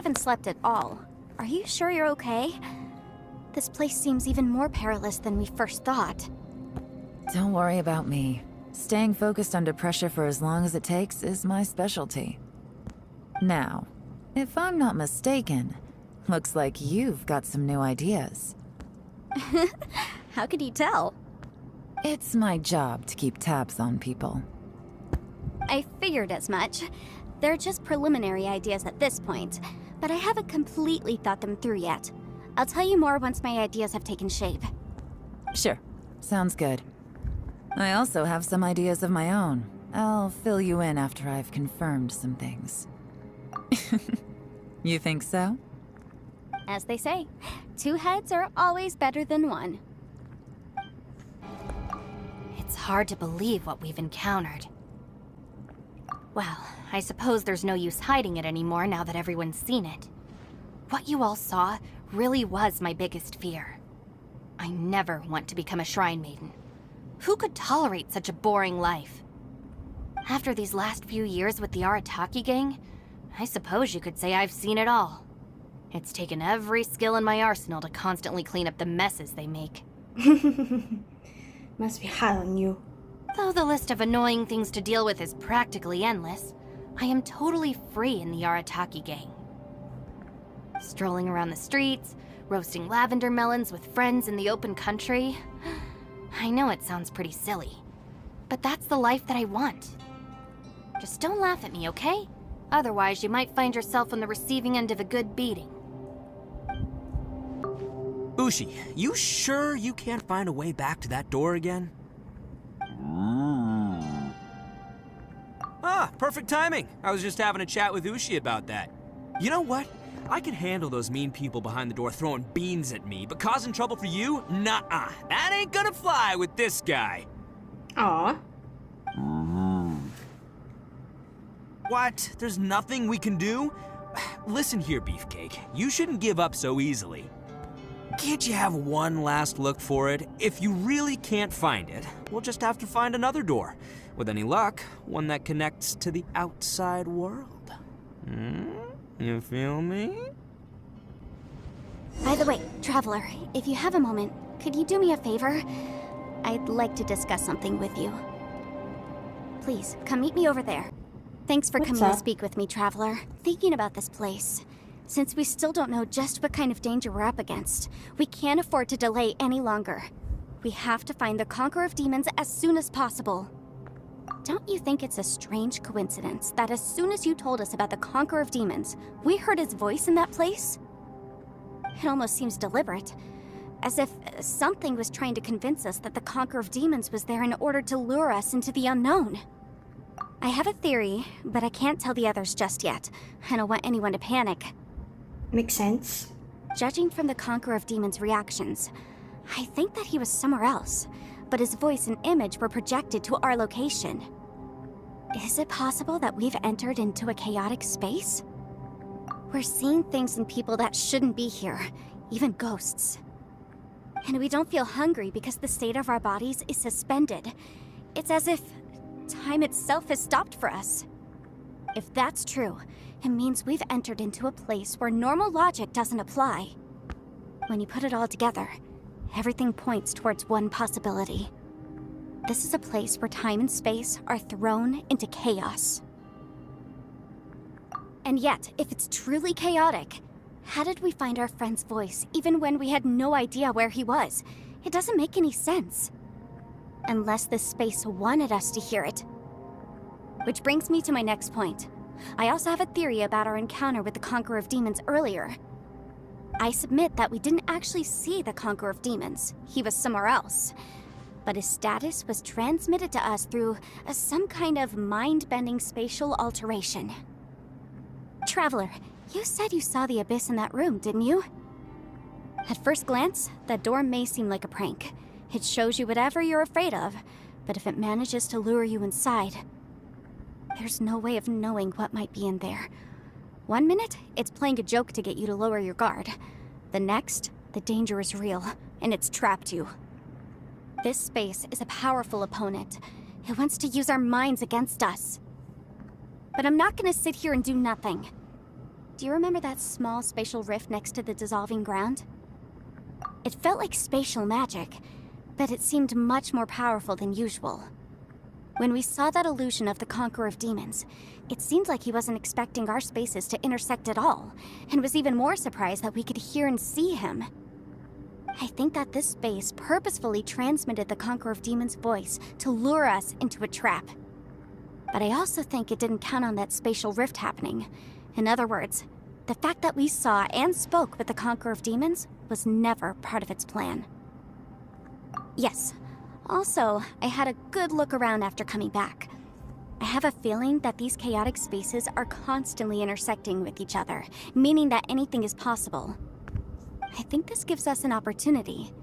haven't slept at all. Are you sure you're okay? This place seems even more perilous than we first thought. Don't worry about me. Staying focused under pressure for as long as it takes is my specialty. Now, if I'm not mistaken, looks like you've got some new ideas. How could you tell? It's my job to keep tabs on people. I figured as much. They're just preliminary ideas at this point, but I haven't completely thought them through yet. I'll tell you more once my ideas have taken shape. Sure. Sounds good. I also have some ideas of my own. I'll fill you in after I've confirmed some things. You think so? As they say, 2 heads are always better than 1. It's hard to believe what we've encountered. Well, I suppose there's no use hiding it anymore now that everyone's seen it. What you all saw really was my biggest fear. I never want to become a Shrine Maiden. Who could tolerate such a boring life? After these last few years with the Arataki gang, I suppose you could say I've seen it all. It's taken every skill in my arsenal to constantly clean up the messes they make. Must be hard on you. Though the list of annoying things to deal with is practically endless, I am totally free in the Arataki gang. Strolling around the streets, roasting lavender melons with friends in the open country. I know it sounds pretty silly, but that's the life that I want. Just don't laugh at me, okay? Otherwise, you might find yourself on the receiving end of a good beating. Ushi, you sure you can't find a way back to that door again? Ah, perfect timing. I was just having a chat with Ushi about that. You know what? I can handle those mean people behind the door throwing beans at me, but causing trouble for you? Nuh-uh. That ain't gonna fly with this guy. Aw. What? There's nothing we can do? Listen here, Beefcake. You shouldn't give up so easily. Can't you have one last look for it? If you really can't find it, we'll just have to find another door. With any luck, one that connects to the outside world. You feel me? By the way, Traveler, if you have a moment, could you do me a favor? I'd like to discuss something with you. Please, come meet me over there. Thanks for coming to speak with me, Traveler. Thinking about this place. Since we still don't know just what kind of danger we're up against, we can't afford to delay any longer. We have to find the Conqueror of Demons as soon as possible. Don't you think it's a strange coincidence that as soon as you told us about the Conqueror of Demons, we heard his voice in that place? It almost seems deliberate. As if something was trying to convince us that the Conqueror of Demons was there in order to lure us into the unknown. I have a theory, but I can't tell the others just yet. I don't want anyone to panic. Makes sense. Judging from the Conqueror of Demons' reactions, I think that he was somewhere else, but his voice and image were projected to our location. Is it possible that we've entered into a chaotic space? We're seeing things and people that shouldn't be here, even ghosts. And we don't feel hungry because the state of our bodies is suspended. It's as if time itself has stopped for us. If that's true, it means we've entered into a place where normal logic doesn't apply. When you put it all together, everything points towards one possibility. This is a place where time and space are thrown into chaos. And yet, if it's truly chaotic, how did we find our friend's voice even when we had no idea where he was? It doesn't make any sense. Unless this space wanted us to hear it. Which brings me to my next point. I also have a theory about our encounter with the Conqueror of Demons earlier. I submit that we didn't actually see the Conqueror of Demons. He was somewhere else. But his status was transmitted to us through some kind of mind-bending spatial alteration. Traveler, you said you saw the abyss in that room, didn't you? At first glance, that door may seem like a prank. It shows you whatever you're afraid of, but if it manages to lure you inside, there's no way of knowing what might be in there. One minute, it's playing a joke to get you to lower your guard. The next, the danger is real, and it's trapped you. This space is a powerful opponent. It wants to use our minds against us. But I'm not gonna sit here and do nothing. Do you remember that small spatial rift next to the dissolving ground? It felt like spatial magic, but it seemed much more powerful than usual. When we saw that illusion of the Conqueror of Demons, it seemed like he wasn't expecting our spaces to intersect at all, and was even more surprised that we could hear and see him. I think that this space purposefully transmitted the Conqueror of Demons' voice to lure us into a trap. But I also think it didn't count on that spatial rift happening. In other words, the fact that we saw and spoke with the Conqueror of Demons was never part of its plan. Yes. Also, I had a good look around after coming back. I have a feeling that these chaotic spaces are constantly intersecting with each other, meaning that anything is possible. I think this gives us an opportunity.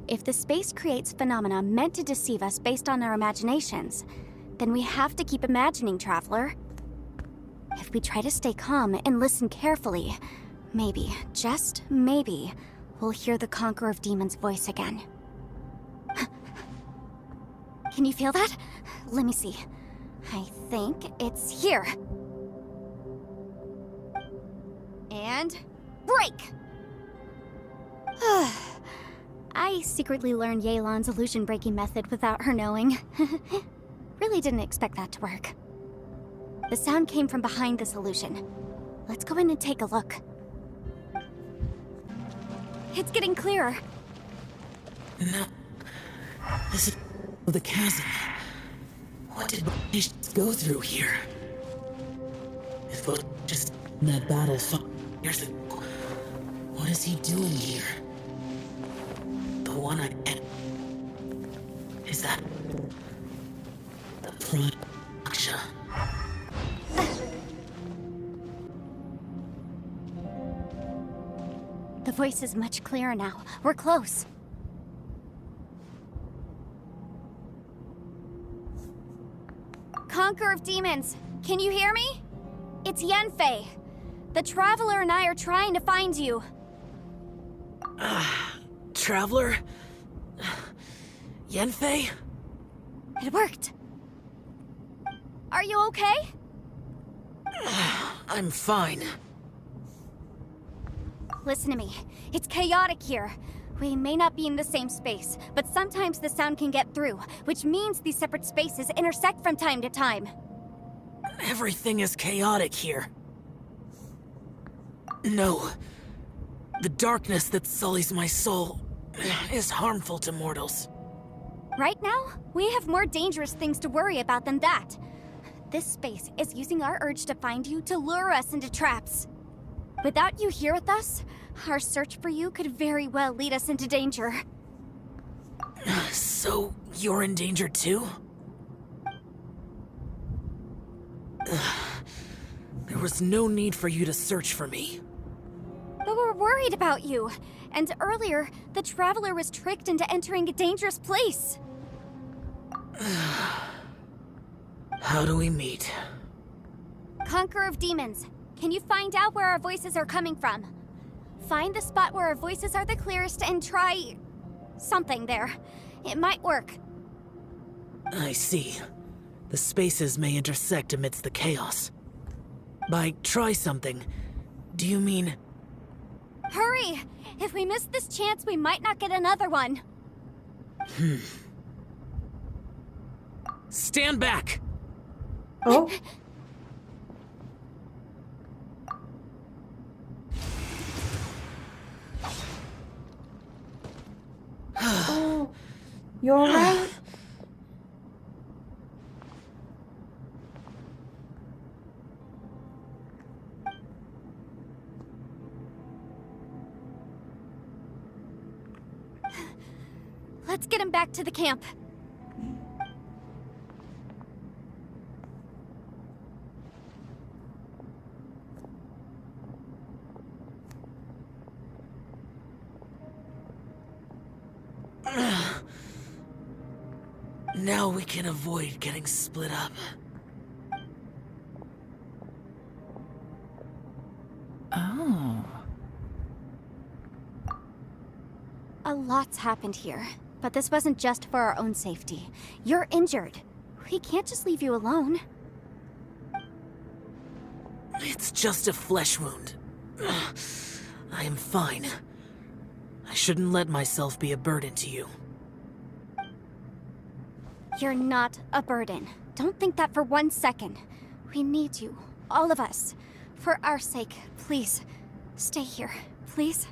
If the space creates phenomena meant to deceive us based on our imaginations, then we have to keep imagining, Traveler. If we try to stay calm and listen carefully, maybe, just maybe, we'll hear the Conqueror of Demons' voice again. Can you feel that? Let me see. I think it's here. And break! I secretly learned Yelan's illusion-breaking method without her knowing. Really didn't expect that to work. The sound came from behind this illusion. Let's go in and take a look. It's getting clearer. No. This is the chasm. What did we go through here? It was just that battle 5 years ago. What is he doing here? The one I met. Is that the production? The voice is much clearer now. We're close. Conqueror of Demons, can you hear me? It's Yanfei. The Traveler and I are trying to find you. Traveler? Yanfei? It worked. Are you okay? I'm fine. Listen to me. It's chaotic here. We may not be in the same space, but sometimes the sound can get through, which means these separate spaces intersect from time to time. Everything is chaotic here. No. The darkness that sullies my soul is harmful to mortals. Right now, we have more dangerous things to worry about than that. This space is using our urge to find you to lure us into traps. Without you here with us, our search for you could very well lead us into danger. So, you're in danger too? There was no need for you to search for me. But we're worried about you. And earlier, the Traveler was tricked into entering a dangerous place. How do we meet? Conqueror of Demons, can you find out where our voices are coming from? Find the spot where our voices are the clearest and try... something there. It might work. I see. The spaces may intersect amidst the chaos. By try something, do you mean... Hurry! If we miss this chance, we might not get another one. Stand back! Oh? Oh, you're right. Let's get him back to the camp. Now we can avoid getting split up. Oh. A lot's happened here, but this wasn't just for our own safety. You're injured. We can't just leave you alone. It's just a flesh wound. I am fine. I shouldn't let myself be a burden to you. You're not a burden. Don't think that for 1 second. We need you, all of us. For our sake, please. Stay here, please.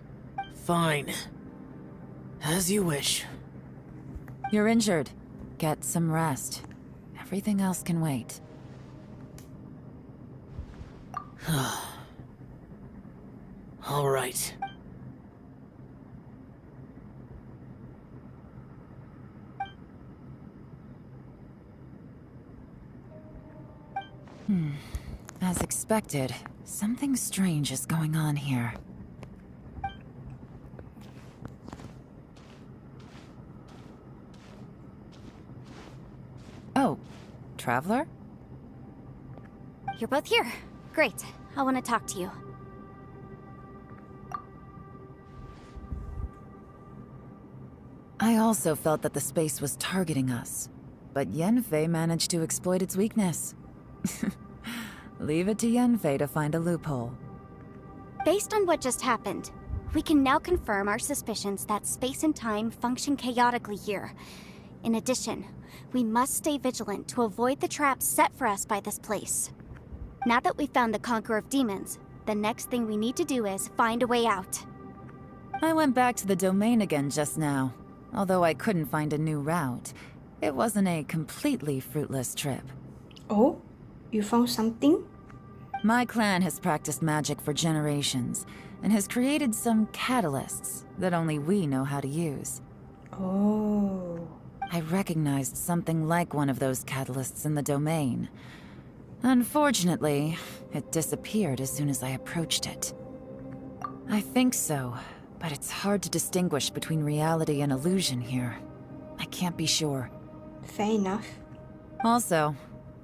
Fine. As you wish. You're injured. Get some rest. Everything else can wait. All right. As expected, something strange is going on here. Oh, Traveler? You're both here. Great. I want to talk to you. I also felt that the space was targeting us, but Yanfei managed to exploit its weakness. Leave it to Yanfei to find a loophole. Based on what just happened, we can now confirm our suspicions that space and time function chaotically here. In addition, we must stay vigilant to avoid the traps set for us by this place. Now that we've found the Conqueror of Demons, the next thing we need to do is find a way out. I went back to the domain again just now. Although I couldn't find a new route, it wasn't a completely fruitless trip. Oh? You found something? My clan has practiced magic for generations, and has created some catalysts that only we know how to use. Oh. I recognized something like one of those catalysts in the domain. Unfortunately, it disappeared as soon as I approached it. I think so, but it's hard to distinguish between reality and illusion here. I can't be sure. Fair enough. Also,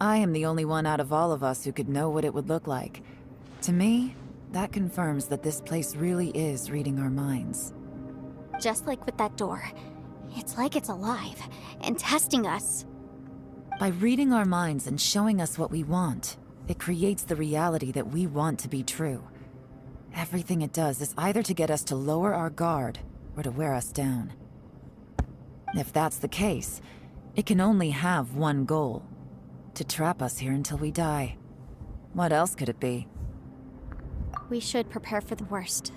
I am the only one out of all of us who could know what it would look like. To me, that confirms that this place really is reading our minds. Just like with that door. It's like it's alive, and testing us. By reading our minds and showing us what we want, it creates the reality that we want to be true. Everything it does is either to get us to lower our guard, or to wear us down. If that's the case, it can only have one goal. To trap us here until we die. What else could it be? We should prepare for the worst,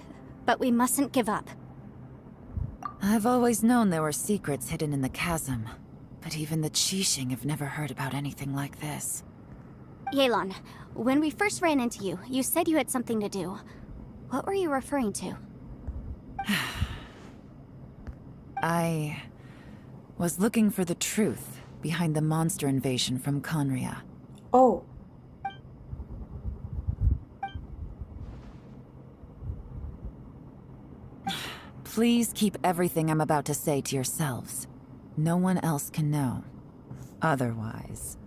but we mustn't give up. I've always known there were secrets hidden in the chasm, but even the Qixing have never heard about anything like this. Yelan, when we first ran into you, you said you had something to do. What were you referring to? I was looking for the truth behind the monster invasion from Conria. Oh. Please keep everything I'm about to say to yourselves. No one else can know. Otherwise.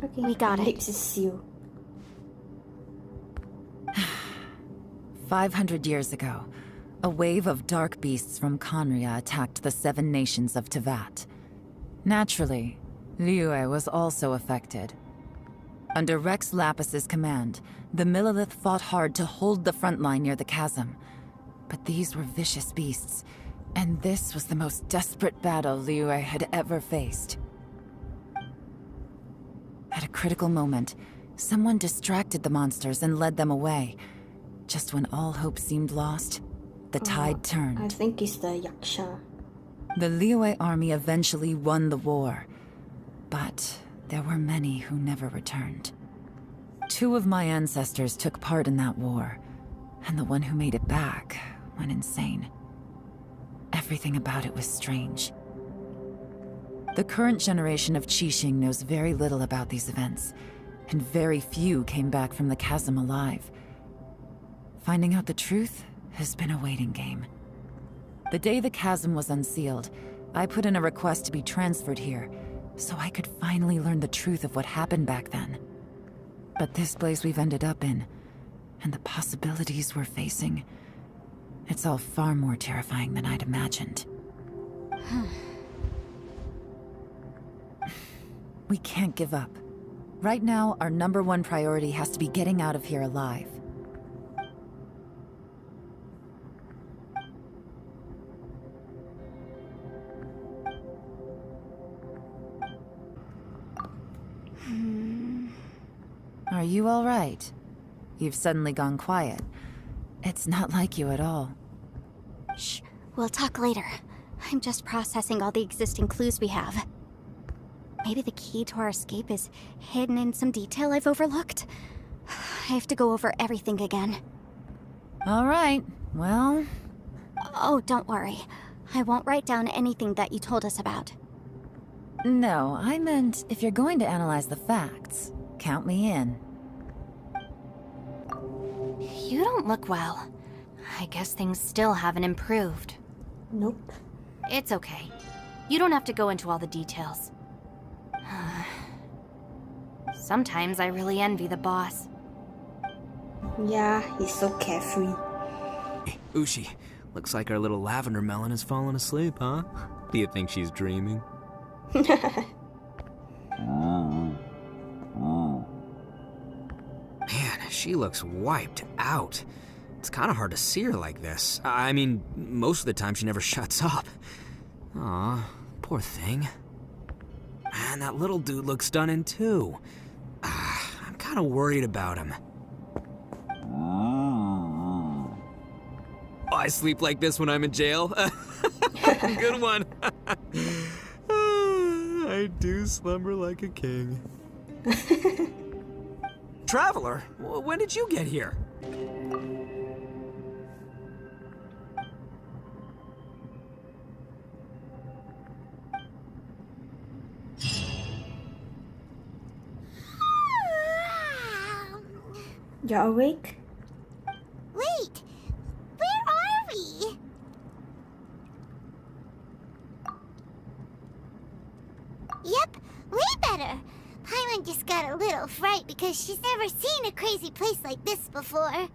Okay. We got it. Lips is sealed. 500 years ago, a wave of dark beasts from Conria attacked the 7 nations of Tevat. Naturally, Liyue was also affected. Under Rex Lapis's command, the Millelith fought hard to hold the front line near the chasm. But these were vicious beasts, and this was the most desperate battle Liyue had ever faced. At a critical moment, someone distracted the monsters and led them away. Just when all hope seemed lost, the tide turned. I think it's the Yaksha. The Liyue army eventually won the war, but there were many who never returned. 2 of my ancestors took part in that war, and the one who made it back went insane. Everything about it was strange. The current generation of Qixing knows very little about these events, and very few came back from the chasm alive. Finding out the truth has been a waiting game. The day the chasm was unsealed, I put in a request to be transferred here, so I could finally learn the truth of what happened back then. But this place we've ended up in, and the possibilities we're facing, it's all far more terrifying than I'd imagined. We can't give up. Right now, our #1 priority has to be getting out of here alive. Are you all right? You've suddenly gone quiet. It's not like you at all. Shh, we'll talk later. I'm just processing all the existing clues we have. Maybe the key to our escape is hidden in some detail I've overlooked. I have to go over everything again. All right, well... Oh, don't worry. I won't write down anything that you told us about. No, I meant if you're going to analyze the facts, count me in. You don't look well. I guess things still haven't improved. Nope. It's okay. You don't have to go into all the details. Sometimes I really envy the boss. Yeah, he's so carefree. Ushi, looks like our little lavender melon has fallen asleep, huh? Do you think she's dreaming? Man, she looks wiped out. It's kind of hard to see her like this. I mean, most of the time she never shuts up. Aw, poor thing. Man, that little dude looks stunning too. I'm kind of worried about him. Oh, I sleep like this when I'm in jail? Good one. I do slumber like a king. Traveler, when did you get here? You're awake? Wait! Where are we? Yep, way better. Paimon just got a little fright because she's never seen a crazy place like this before.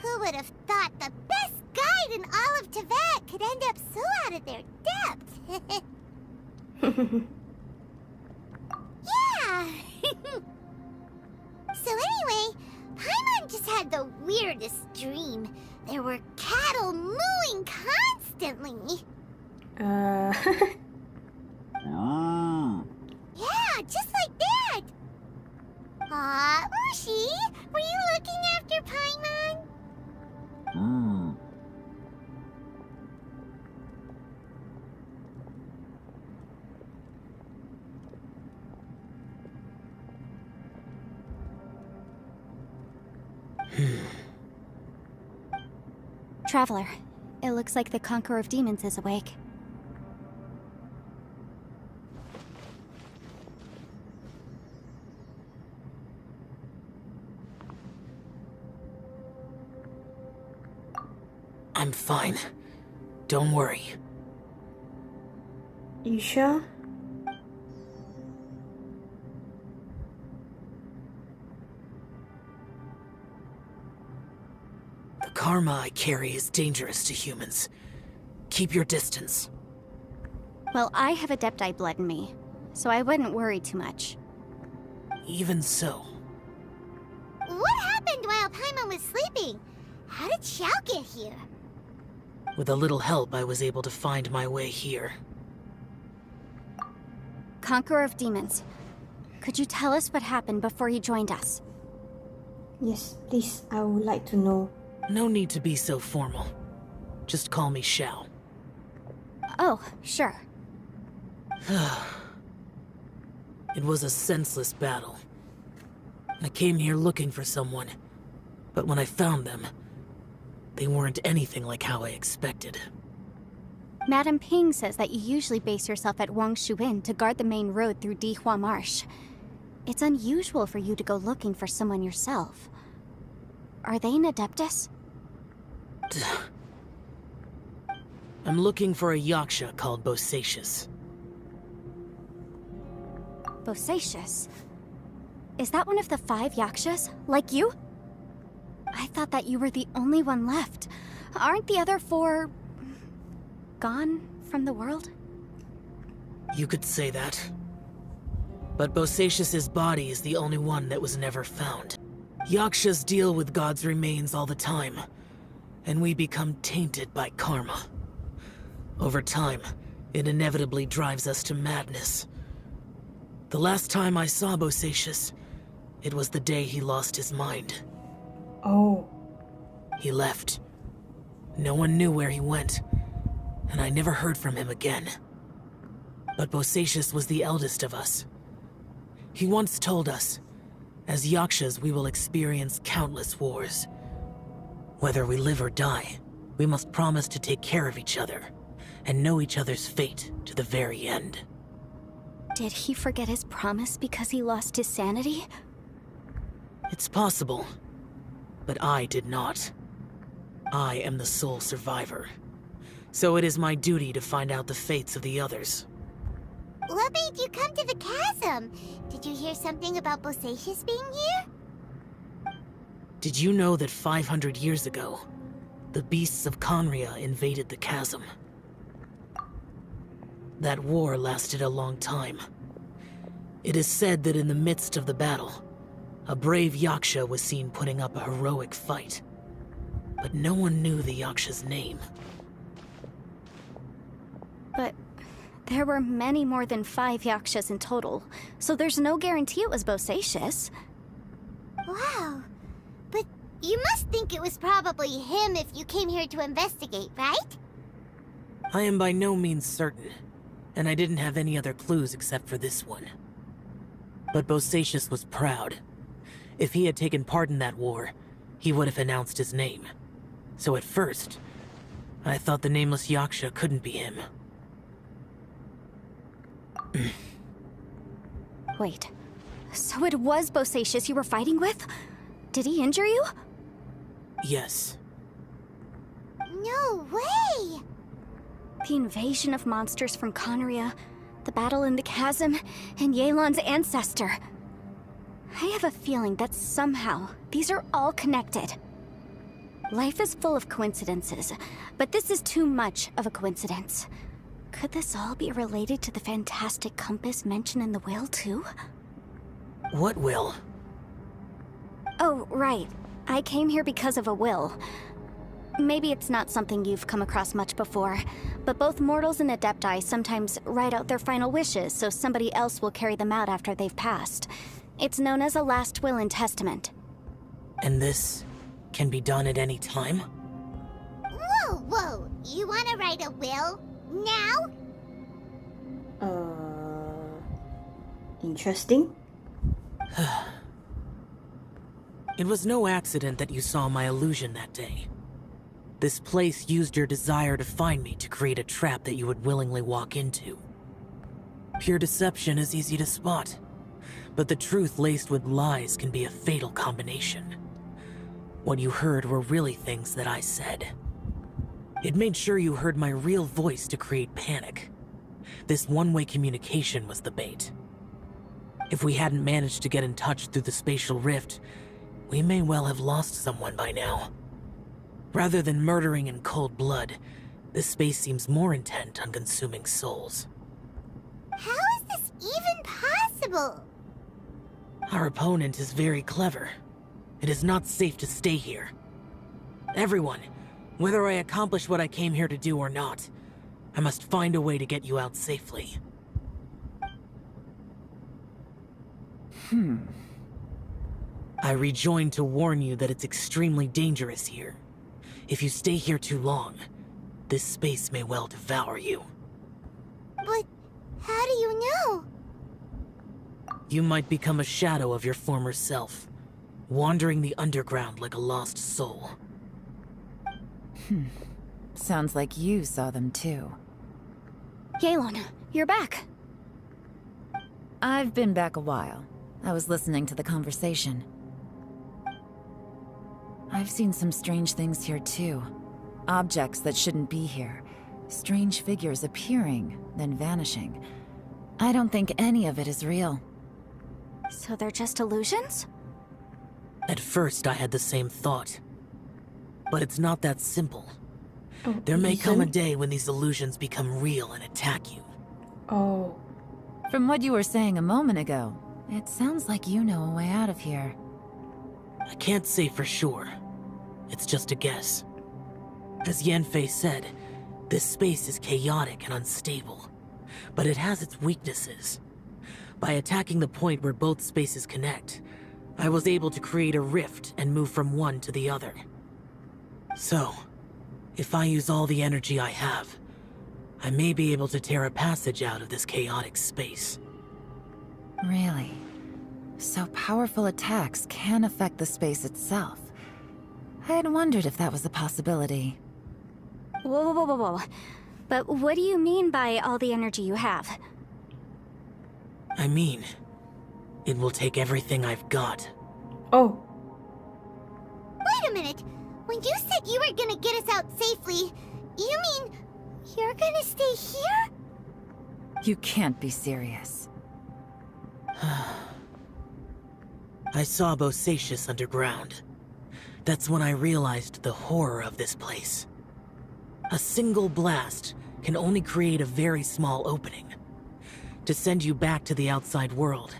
Who would have thought the best guide in all of Teyvat could end up so out of their depth? Yeah! So anyway, Paimon just had the weirdest dream. There were cattle mooing constantly. Yeah, just like that. Aw, Ushi, were you looking after Paimon? Traveler, it looks like the Conqueror of Demons is awake. I'm fine. Don't worry. You sure? The karma I carry is dangerous to humans. Keep your distance. Well, I have Adepti blood in me, so I wouldn't worry too much. Even so. What happened while Paimon was sleeping? How did Xiao get here? With a little help, I was able to find my way here. Conqueror of Demons, could you tell us what happened before he joined us? Yes, please, I would like to know. No need to be so formal. Just call me Xiao. Oh, sure. It was a senseless battle. I came here looking for someone, but when I found them, they weren't anything like how I expected. Madame Ping says that you usually base yourself at Wangshu Inn to guard the main road through Dihua Marsh. It's unusual for you to go looking for someone yourself. Are they an Adeptus? I'm looking for a Yaksha called Bosacious. Bosacious? Is that one of the 5 Yakshas, like you? I thought that you were the only one left. Aren't the other 4... gone from the world? You could say that. But Bosacius's body is the only one that was never found. Yakshas deal with God's remains all the time, and we become tainted by karma. Over time, it inevitably drives us to madness. The last time I saw Bosacius, it was the day he lost his mind. Oh. He left. No one knew where he went, and I never heard from him again. But Bosacius was the eldest of us. He once told us, as Yakshas we will experience countless wars. Whether we live or die, we must promise to take care of each other, and know each other's fate to the very end. Did he forget his promise because he lost his sanity? It's possible, but I did not. I am the sole survivor, so it is my duty to find out the fates of the others. What made you come to the chasm? Did you hear something about Bosacius being here? Did you know that 500 years ago, the beasts of Conria invaded the chasm? That war lasted a long time. It is said that in the midst of the battle, a brave Yaksha was seen putting up a heroic fight. But no one knew the Yaksha's name. But there were many more than 5 Yakshas in total, so there's no guarantee it was Bosacius. Wow. But you must think it was probably him if you came here to investigate, right? I am by no means certain, and I didn't have any other clues except for this one. But Bosacius was proud. If he had taken part in that war, he would have announced his name. So at first, I thought the nameless Yaksha couldn't be him. Wait, so it was Bosacius you were fighting with? Did he injure you? Yes. No way! The invasion of monsters from Conria, the battle in the chasm, and Yelan's ancestor. I have a feeling that somehow these are all connected. Life is full of coincidences, but this is too much of a coincidence. Could this all be related to the fantastic compass mentioned in the will, too? What will? Oh, right. I came here because of a will. Maybe it's not something you've come across much before, but both mortals and adepti sometimes write out their final wishes so somebody else will carry them out after they've passed. It's known as a last will and testament. And this can be done at any time? Whoa, whoa! You wanna write a will? Now? Interesting. It was no accident that you saw my illusion that day. This place used your desire to find me to create a trap that you would willingly walk into. Pure deception is easy to spot, but the truth laced with lies can be a fatal combination. What you heard were really things that I said. It made sure you heard my real voice to create panic. This one-way communication was the bait. If we hadn't managed to get in touch through the spatial rift, we may well have lost someone by now. Rather than murdering in cold blood, this space seems more intent on consuming souls. How is this even possible? Our opponent is very clever. It is not safe to stay here. Everyone, whether I accomplish what I came here to do or not, I must find a way to get you out safely. I rejoined to warn you that it's extremely dangerous here. If you stay here too long, this space may well devour you. But how do you know? You might become a shadow of your former self, wandering the underground like a lost soul. Sounds like you saw them too. Yelan, you're back. I've been back a while. I was listening to the conversation. I've seen some strange things here too. Objects that shouldn't be here. Strange figures appearing, then vanishing. I don't think any of it is real. So they're just illusions? At first, I had the same thought. But it's not that simple. There may come a day when these illusions become real and attack you. Oh. From what you were saying a moment ago, it sounds like you know a way out of here. I can't say for sure. It's just a guess. As Yanfei said, this space is chaotic and unstable, but it has its weaknesses. By attacking the point where both spaces connect, I was able to create a rift and move from one to the other. So, if I use all the energy I have, I may be able to tear a passage out of this chaotic space. Really? So powerful attacks can affect the space itself. I had wondered if that was a possibility. Whoa, whoa, whoa, whoa, whoa. But what do you mean by all the energy you have? I mean, it will take everything I've got. Oh, Wait a minute. When you said you were gonna get us out safely, you mean you're gonna stay here? You can't be serious. I saw Bosacius underground. That's when I realized the horror of this place. A single blast can only create a very small opening. To send you back to the outside world,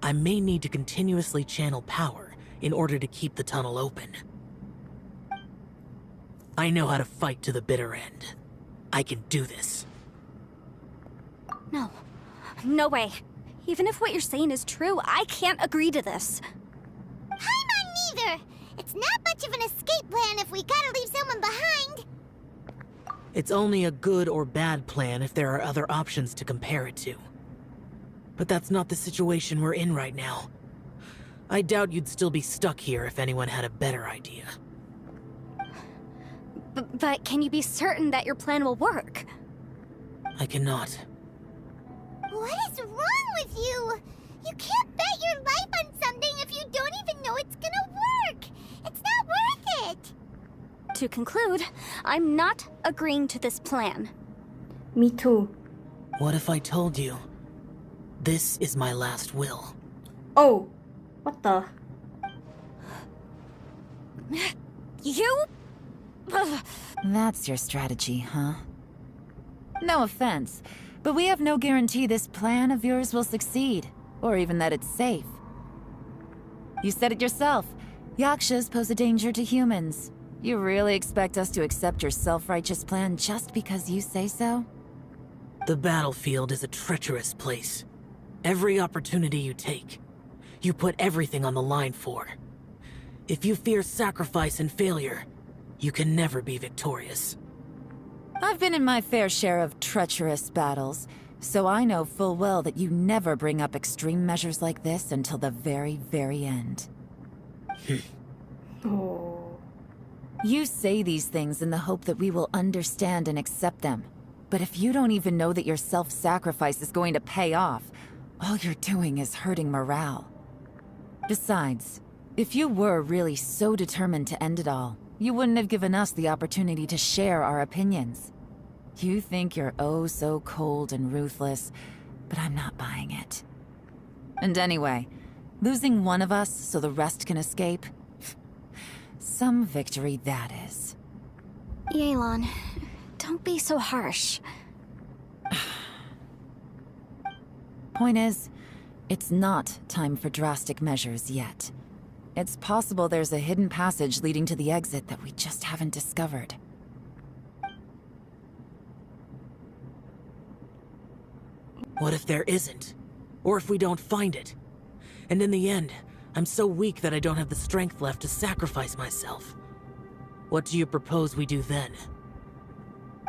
I may need to continuously channel power in order to keep the tunnel open. I know how to fight to the bitter end. I can do this. No. No way. Even if what you're saying is true, I can't agree to this. I'm on neither. It's not much of an escape plan if we gotta leave someone behind. It's only a good or bad plan if there are other options to compare it to. But that's not the situation we're in right now. I doubt you'd still be stuck here if anyone had a better idea. But can you be certain that your plan will work? I cannot. What is wrong with you? You can't bet your life on something if you don't even know it's gonna work. It's not worth it. To conclude, I'm not agreeing to this plan. me too. What if I told you, this is my last will? Oh, what the? You? Ugh. That's your strategy, huh? No offense, but we have no guarantee this plan of yours will succeed, or even that it's safe. You said it yourself. Yakshas pose a danger to humans. You really expect us to accept your self-righteous plan just because you say so? The battlefield is a treacherous place. Every opportunity you take, you put everything on the line for. If you fear sacrifice and failure, you can never be victorious. I've been in my fair share of treacherous battles, so I know full well that you never bring up extreme measures like this until the very, very end. Oh, You say these things in the hope that we will understand and accept them. But if you don't even know that your self-sacrifice is going to pay off, all you're doing is hurting morale. Besides, if you were really so determined to end it all, you wouldn't have given us the opportunity to share our opinions. You think you're oh so cold and ruthless, but I'm not buying it. And anyway, losing one of us so the rest can escape? Some victory that is. Yelan, don't be so harsh. Point is, it's not time for drastic measures yet. It's possible there's a hidden passage leading to the exit that we just haven't discovered. What if there isn't? Or if we don't find it? And in the end, I'm so weak that I don't have the strength left to sacrifice myself. What do you propose we do then?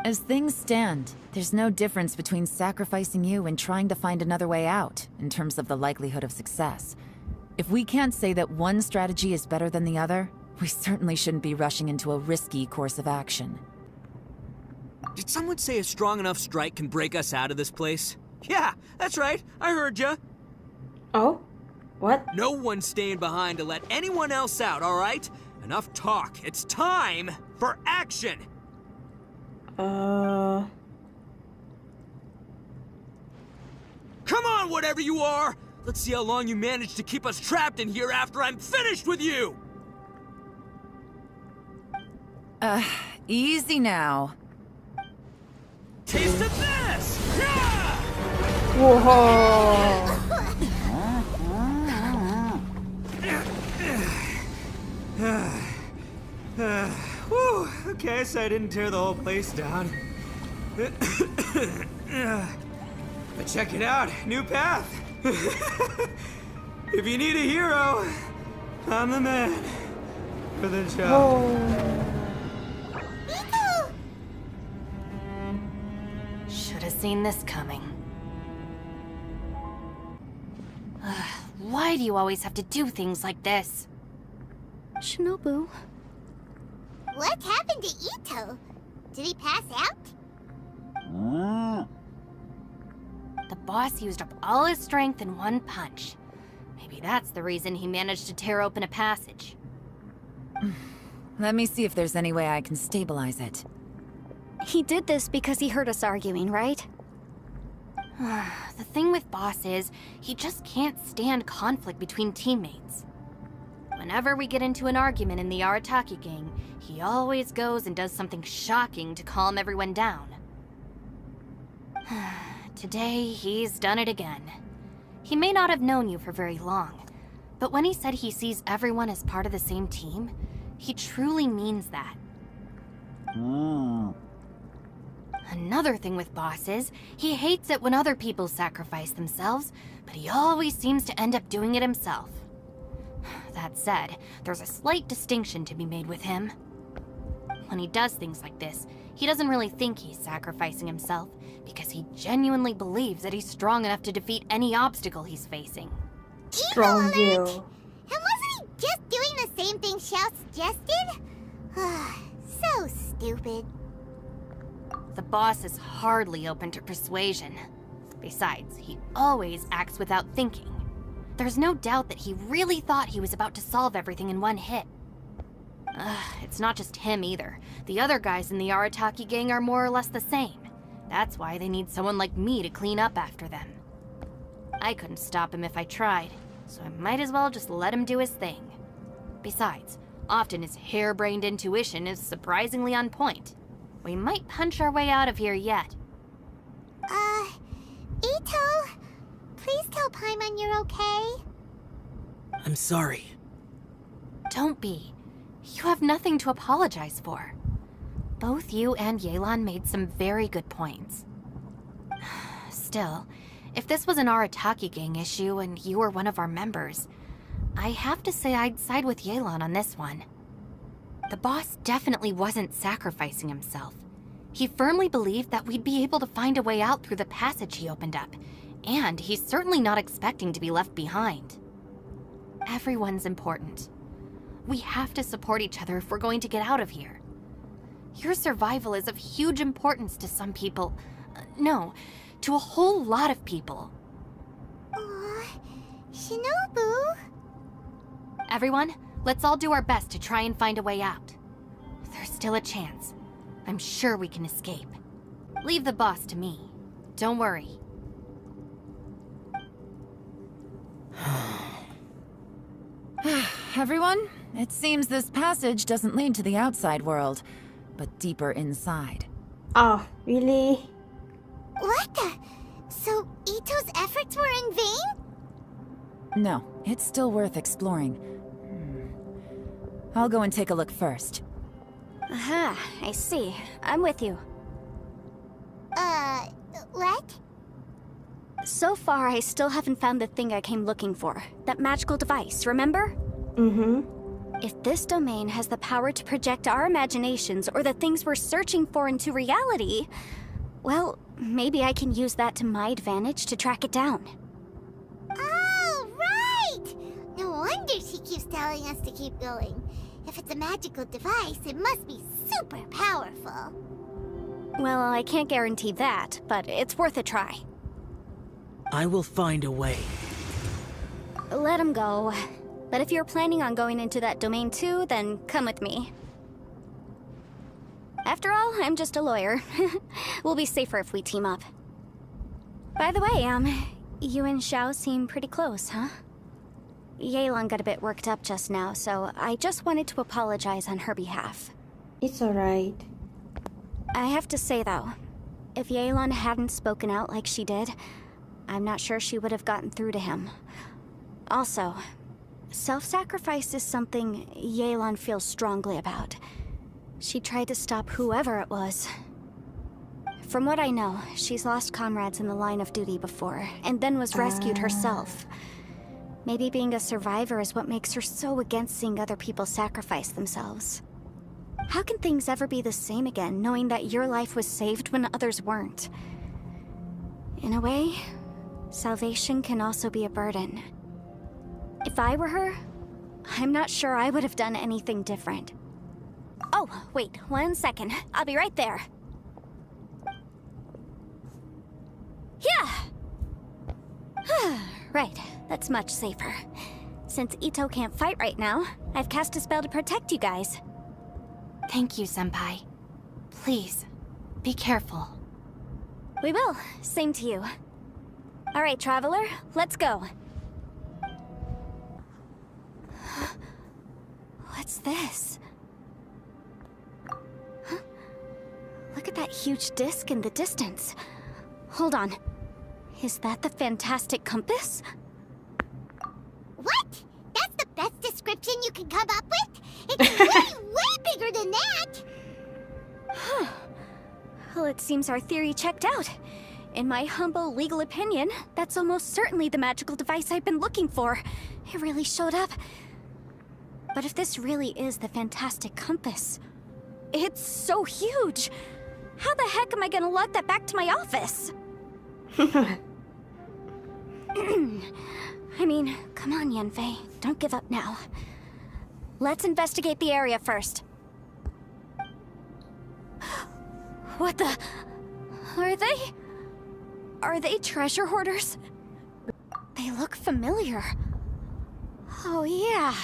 As things stand, there's no difference between sacrificing you and trying to find another way out, in terms of the likelihood of success. If we can't say that one strategy is better than the other, we certainly shouldn't be rushing into a risky course of action. Did someone say a strong enough strike can break us out of this place? Yeah, that's right. I heard ya. oh, what? No one's staying behind to let anyone else out, all right? Enough talk. It's time for action. Come on, whatever you are! Let's see how long you manage to keep us trapped in here after I'm finished with you! Easy now. Taste of this! Yeah! Whoa. Whew, okay, so I didn't tear the whole place down. But check it out, new path. If you need a hero, I'm the man for the job. Oh. Itto! Should have seen this coming. Why do you always have to do things like this? Shinobu, What happened to Itto? Did he pass out? The boss used up all his strength in one punch. Maybe that's the reason he managed to tear open a passage. Let me see if there's any way I can stabilize it. he did this because he heard us arguing, right? The thing with Boss is, he just can't stand conflict between teammates. Whenever we get into an argument in the Arataki gang, he always goes and does something shocking to calm everyone down. Today, he's done it again. He may not have known you for very long, but when he said he sees everyone as part of the same team, he truly means that. Another thing with Boss is, he hates it when other people sacrifice themselves, but he always seems to end up doing it himself. That said, there's a slight distinction to be made with him. When he does things like this, he doesn't really think he's sacrificing himself, because he genuinely believes that he's strong enough to defeat any obstacle he's facing. Strong will. And wasn't he just doing the same thing Xiao suggested? So stupid. The boss is hardly open to persuasion. Besides, he always acts without thinking. There's no doubt that he really thought he was about to solve everything in one hit. It's not just him either. The other guys in the Arataki gang are more or less the same. That's why they need someone like me to clean up after them. I couldn't stop him if I tried, so I might as well just let him do his thing. Besides, often his harebrained intuition is surprisingly on point. We might punch our way out of here yet. Itto, please tell Paimon you're okay. I'm sorry. Don't be. You have nothing to apologize for. Both you and Yelan made some very good points. Still, if this was an Arataki gang issue and you were one of our members, I have to say I'd side with Yelan on this one. The boss definitely wasn't sacrificing himself. He firmly believed that we'd be able to find a way out through the passage he opened up, and he's certainly not expecting to be left behind. Everyone's important. We have to support each other if we're going to get out of here. Your survival is of huge importance to some people. No, to a whole lot of people. Aw, Shinobu. Everyone, let's all do our best to try and find a way out. There's still a chance. I'm sure we can escape. Leave the boss to me. Don't worry. Everyone, it seems this passage doesn't lead to the outside world, but deeper inside. Ah, really? What the? So Itto's efforts were in vain? No, it's still worth exploring. I'll go and take a look first. Aha, I see. I'm with you. What? So far, I still haven't found the thing I came looking for. That magical device, remember? Mm-hmm. If this domain has the power to project our imaginations or the things we're searching for into reality, well, maybe I can use that to my advantage to track it down. Oh, right! No wonder she keeps telling us to keep going. If it's a magical device, it must be super powerful. Well, I can't guarantee that, but it's worth a try. I will find a way. Let him go. But if you're planning on going into that domain too, then come with me. After all, I'm just a lawyer. We'll be safer if we team up. By the way, you and Xiao seem pretty close, huh? Yelan got a bit worked up just now, so I just wanted to apologize on her behalf. It's alright. I have to say though, if Yelan hadn't spoken out like she did, I'm not sure she would have gotten through to him. Also, self-sacrifice is something Yelan feels strongly about. She tried to stop whoever it was. From what I know, she's lost comrades in the line of duty before, and then was rescued herself. Maybe being a survivor is what makes her so against seeing other people sacrifice themselves. How can things ever be the same again, knowing that your life was saved when others weren't? In a way, salvation can also be a burden. If I were her, I'm not sure I would have done anything different. Oh, wait, 1 second. I'll be right there. Yeah! Right, that's much safer. Since Itto can't fight right now, I've cast a spell to protect you guys. Thank you, Senpai. Please, be careful. We will. Same to you. All right, Traveler, let's go. What's this? Huh? Look at that huge disc in the distance. Hold on. Is that the fantastic compass? What? That's the best description you can come up with? It's way, way bigger than that! Well, it seems our theory checked out. In my humble legal opinion, that's almost certainly the magical device I've been looking for. It really showed up. But if this really is the fantastic compass, it's so huge! How the heck am I gonna lug that back to my office? I mean, come on, Yanfei. Don't give up now. Let's investigate the area first. What the... Are they treasure hoarders? They look familiar. Oh yeah,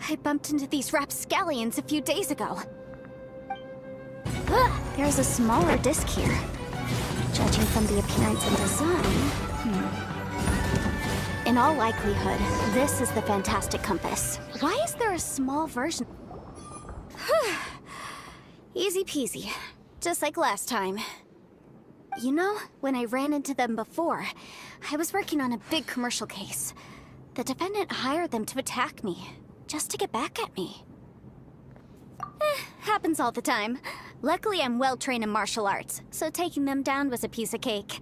I bumped into these rapscallions a few days ago. There's a smaller disc here. Judging from the appearance and design... In all likelihood, this is the fantastic compass. Why is there a small version? Easy peasy. Just like last time. You know, when I ran into them before, I was working on a big commercial case. The defendant hired them to attack me, just to get back at me. Happens all the time. Luckily, I'm well-trained in martial arts, so taking them down was a piece of cake.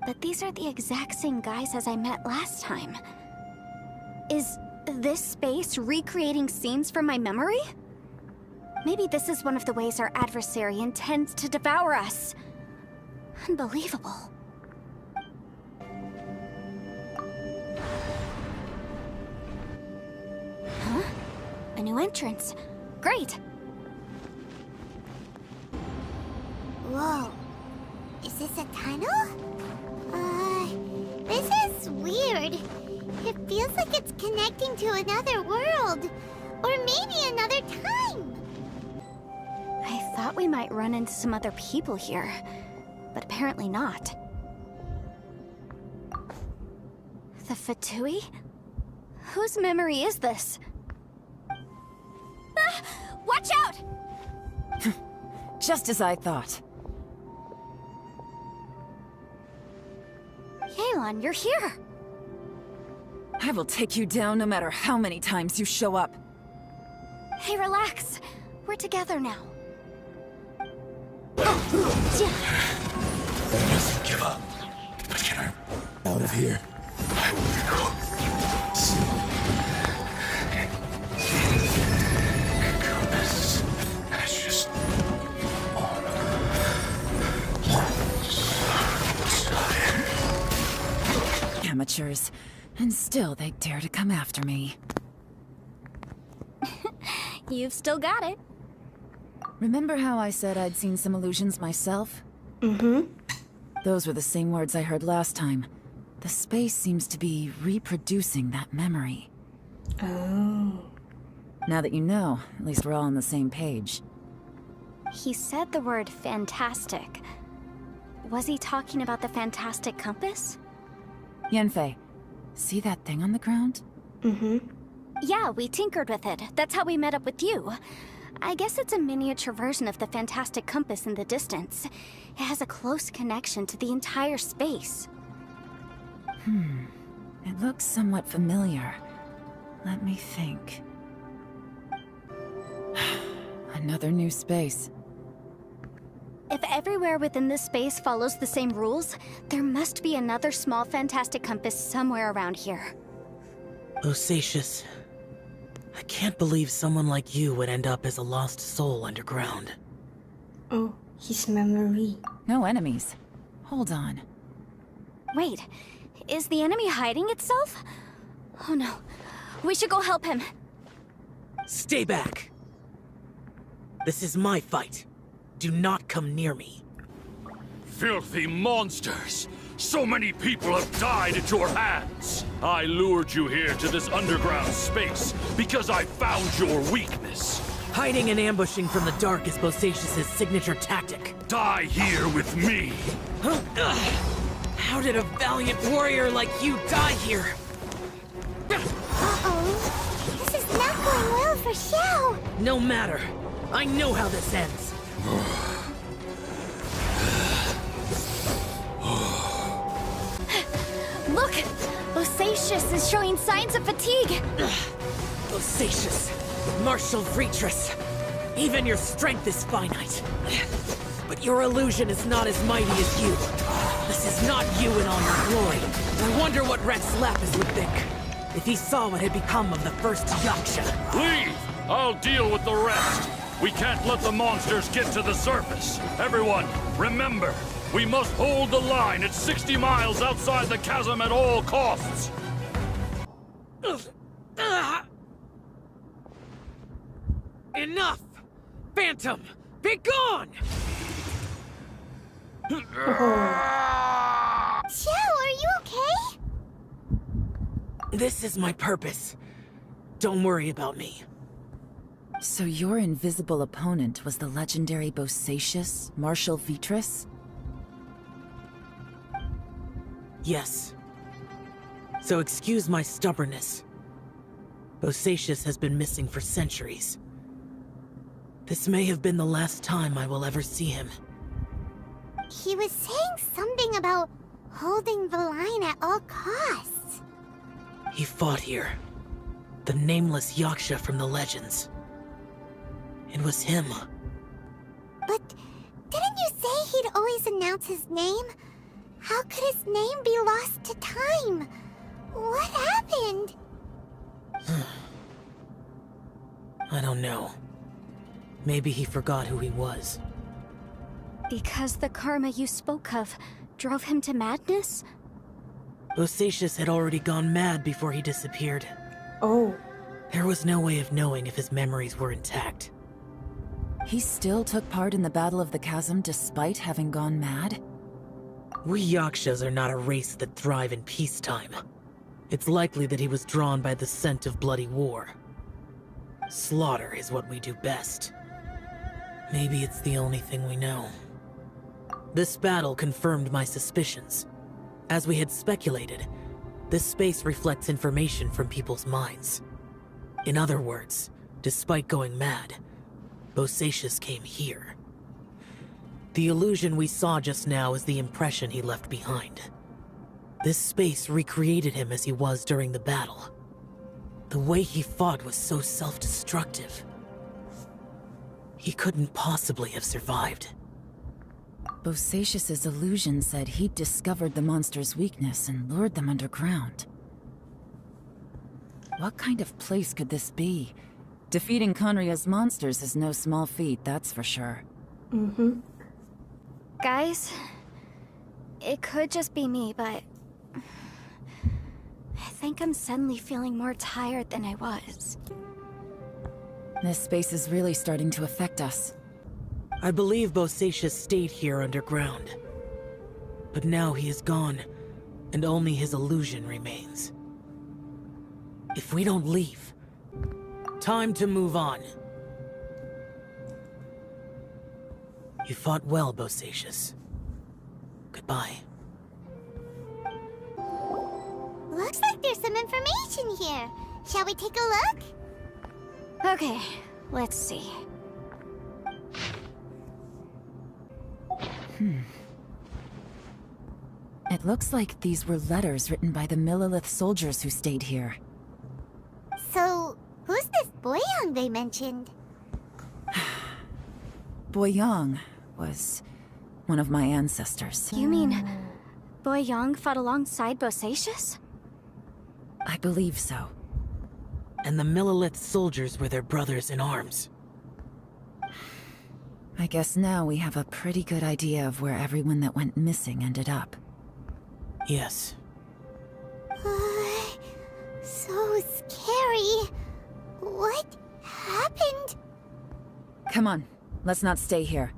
But these are the exact same guys as I met last time. Is this space recreating scenes from my memory? Maybe this is one of the ways our adversary intends to devour us. Unbelievable. Huh? A new entrance. Great! Whoa. Is this a tunnel? This is weird. It feels like it's connecting to another world. Or maybe another time. I thought we might run into some other people here, but apparently not. The Fatui? Whose memory is this? Ah! Watch out! Just as I thought. Yelan, you're here! I will take you down no matter how many times you show up. Hey, relax. We're together now. Never give up. But can I out of here? I will go. Compass has just on one side. Amateurs. And still they dare to come after me. You've still got it. Remember how I said I'd seen some illusions myself? Mm-hmm. Those were the same words I heard last time. The space seems to be reproducing that memory. Oh. Now that you know, at least we're all on the same page. He said the word fantastic. Was he talking about the fantastic compass? Yanfei, see that thing on the ground? Mm-hmm. Yeah, we tinkered with it. That's how we met up with you. I guess it's a miniature version of the fantastic compass in the distance. It has a close connection to the entire space. It looks somewhat familiar. Let me think. Another new space. If everywhere within this space follows the same rules, there must be another small fantastic compass somewhere around here. Bosacius, I can't believe someone like you would end up as a lost soul underground. Oh, his memory. No enemies. Hold on. Wait, is the enemy hiding itself? Oh no, we should go help him. Stay back! This is my fight. Do not come near me. Filthy monsters! So many people have died at your hands! I lured you here to this underground space because I found your weakness. Hiding and ambushing from the dark is Bosacius' signature tactic. Die here with me! How did a valiant warrior like you die here? Uh-oh. This is not going well for Xiao. No matter. I know how this ends. Look! Bosacius is showing signs of fatigue! Bosacius, martial Vitris. Even your strength is finite. But your illusion is not as mighty as you. This is not you in all your glory. I wonder what Rex Lapis would think if he saw what had become of the first Yaksha. Leave! I'll deal with the rest. We can't let the monsters get to the surface. Everyone, remember, we must hold the line at 60 miles outside the chasm at all costs. Enough! Phantom, be gone! Xiao, are you okay? This is my purpose. Don't worry about me. So your invisible opponent was the legendary Bosacius, Martial Vitris? Yes. So excuse my stubbornness. Bosacius has been missing for centuries. This may have been the last time I will ever see him. He was saying something about holding the line at all costs. He fought here. The nameless Yaksha from the legends. It was him. But didn't you say he'd always announce his name? How could his name be lost to time? What happened? I don't know. Maybe he forgot who he was. Because the karma you spoke of drove him to madness? Bosacius had already gone mad before he disappeared. Oh, There was no way of knowing if his memories were intact. He still took part in the Battle of the Chasm despite having gone mad? We Yakshas are not a race that thrive in peacetime. It's likely that he was drawn by the scent of bloody war. Slaughter is what we do best. Maybe it's the only thing we know. This battle confirmed my suspicions. As we had speculated, this space reflects information from people's minds. In other words, despite going mad, Bosacius came here. The illusion we saw just now is the impression he left behind. This space recreated him as he was during the battle. The way he fought was so self-destructive. He couldn't possibly have survived. Bosacius's illusion said he'd discovered the monster's weakness and lured them underground. What kind of place could this be? Defeating Conria's monsters is no small feat, that's for sure. Guys, it could just be me, but I think I'm suddenly feeling more tired than I was. This space is really starting to affect us. I believe Bosacius stayed here underground. But now he is gone, and only his illusion remains. If we don't leave, time to move on. You fought well, Bosacius. Goodbye. Looks like there's some information here. Shall we take a look? Okay, let's see. It It looks like these were letters written by the Millelith soldiers who stayed here. So, who's this Boyang they mentioned? Boyang was one of my ancestors. You mean Boyang fought alongside Bosacius? I believe so. And the Millelith soldiers were their brothers in arms. I guess now we have a pretty good idea of where everyone that went missing ended up. Yes. So scary. What happened? Come on, let's not stay here.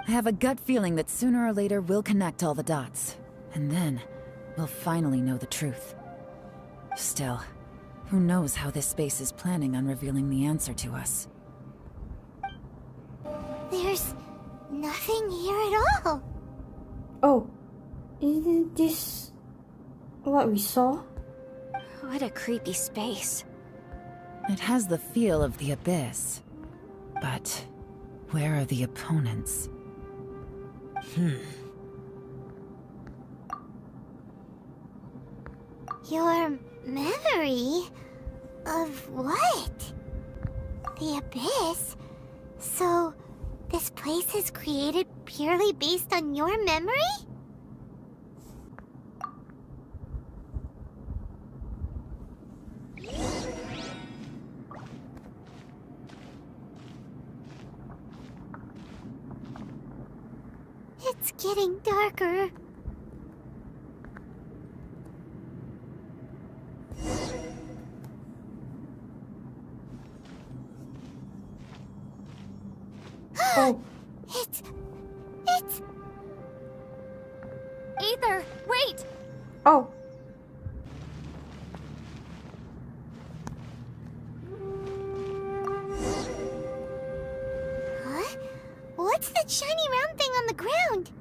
I have a gut feeling that sooner or later we'll connect all the dots. And then, we'll finally know the truth. Still, who knows how this space is planning on revealing the answer to us. There's nothing here at all. Oh, isn't this what we saw? What a creepy space. It has the feel of the abyss. But where are the opponents? Your memory? Of what? The abyss? So, this place is created purely based on your memory? It's getting darker. Oh, It's... Aether, wait! oh, Huh? What's that shiny round thing on the ground?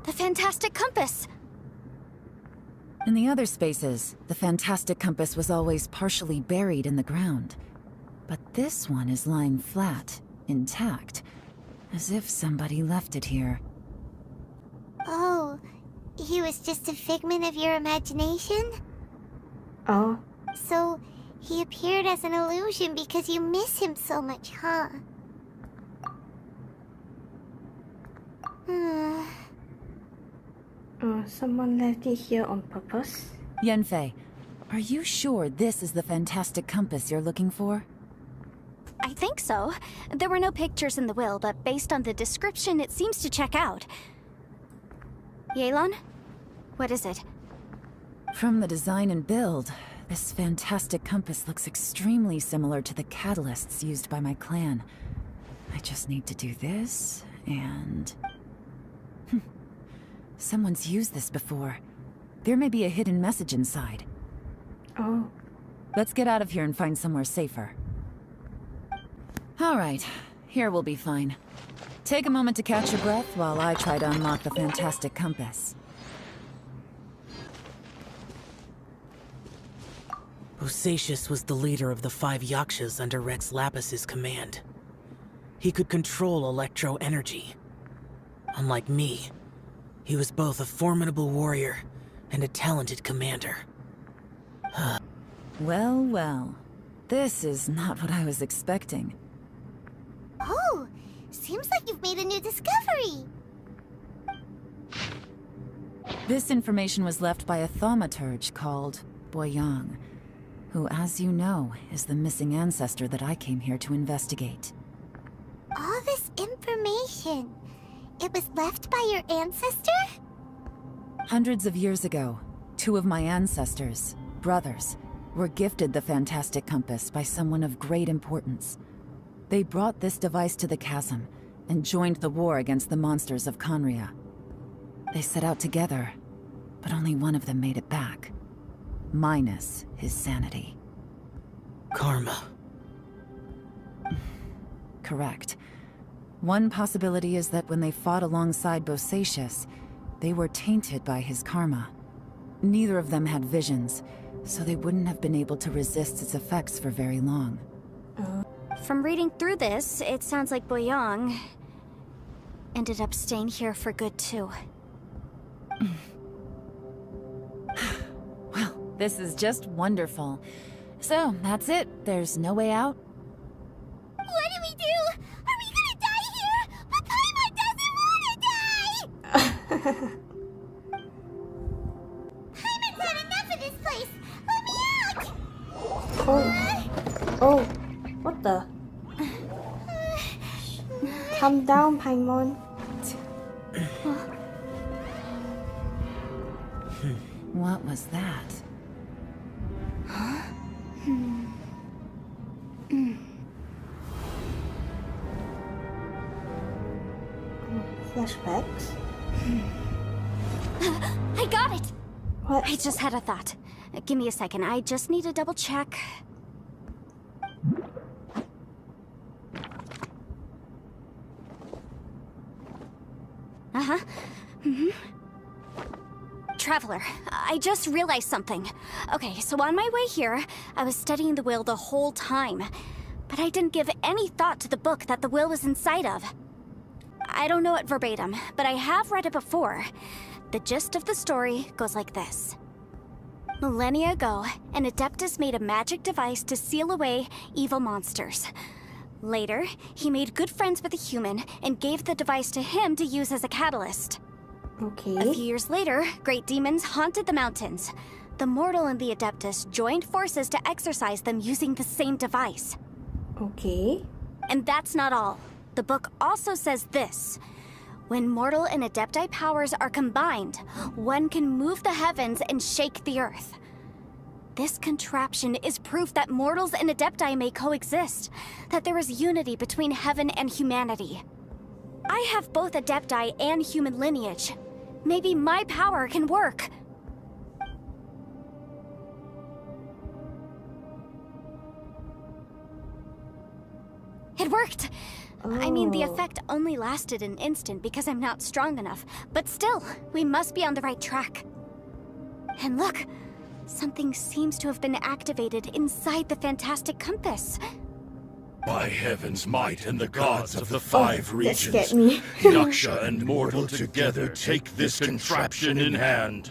The fantastic compass! In the other spaces, the fantastic compass was always partially buried in the ground. But this one is lying flat, intact, as if somebody left it here. Oh, he was just a figment of your imagination? oh, So, he appeared as an illusion because you miss him so much, huh? someone left it here on purpose? Yanfei, are you sure this is the fantastic compass you're looking for? I think so. There were no pictures in the will, but based on the description, it seems to check out. Yelan? What is it? From the design and build, this fantastic compass looks extremely similar to the catalysts used by my clan. I just need to do this, and... Someone's used this before. There may be a hidden message inside. Oh, Let's get out of here and find somewhere safer. Alright, here we'll be fine. Take a moment to catch your breath while I try to unlock the fantastic compass. Bosacius was the leader of the 5 Yakshas under Rex Lapis's command. He could control electro energy. Unlike me, he was both a formidable warrior and a talented commander. Well, well. This is not what I was expecting. Oh, seems like you've made a new discovery. This information was left by a thaumaturge called Boyang, who, as you know, is the missing ancestor that I came here to investigate. All this information, it was left by your ancestor? Hundreds of years ago, 2 of my ancestors, brothers, were gifted the fantastic compass by someone of great importance. They brought this device to the Chasm and joined the war against the monsters of Conria. They set out together, but only one of them made it back. Minus his sanity. Karma. Correct. One possibility is that when they fought alongside Bosacius, they were tainted by his karma. Neither of them had visions, so they wouldn't have been able to resist its effects for very long. From reading through this, it sounds like Boyang ended up staying here for good too. Well, this is just wonderful. So, that's it. There's no way out? What do we do? Are we gonna die here? But Paimon doesn't wanna die! Paimon's had enough of this place! Let me out! Oh, what the? Calm down, Paimon. What was that? Flashbacks? I got it! What? I just had a thought. Give me a second, I just need to double check. Uh-huh. Traveler, I just realized something. Okay, so on my way here, I was studying the will the whole time. But I didn't give any thought to the book that the will was inside of. I don't know it verbatim, but I have read it before. The gist of the story goes like this. Millennia ago, an Adeptus made a magic device to seal away evil monsters. Later, he made good friends with a human and gave the device to him to use as a catalyst. A few Okay. years later, great demons haunted the mountains. The mortal and the Adeptus joined forces to exorcise them using the same device. Okay. And that's not all. The book also says this. When mortal and Adepti powers are combined, one can move the heavens and shake the earth. This contraption is proof that mortals and Adepti may coexist, that there is unity between heaven and humanity. I have both Adepti and human lineage. Maybe my power can work. It worked! I mean, the Oh. effect only lasted an instant because I'm not strong enough. But still, we must be on the right track. And look! Something seems to have been activated inside the fantastic compass. By heaven's might and the gods of the five That regions, scared me. Yaksha and mortal together take this contraption in hand.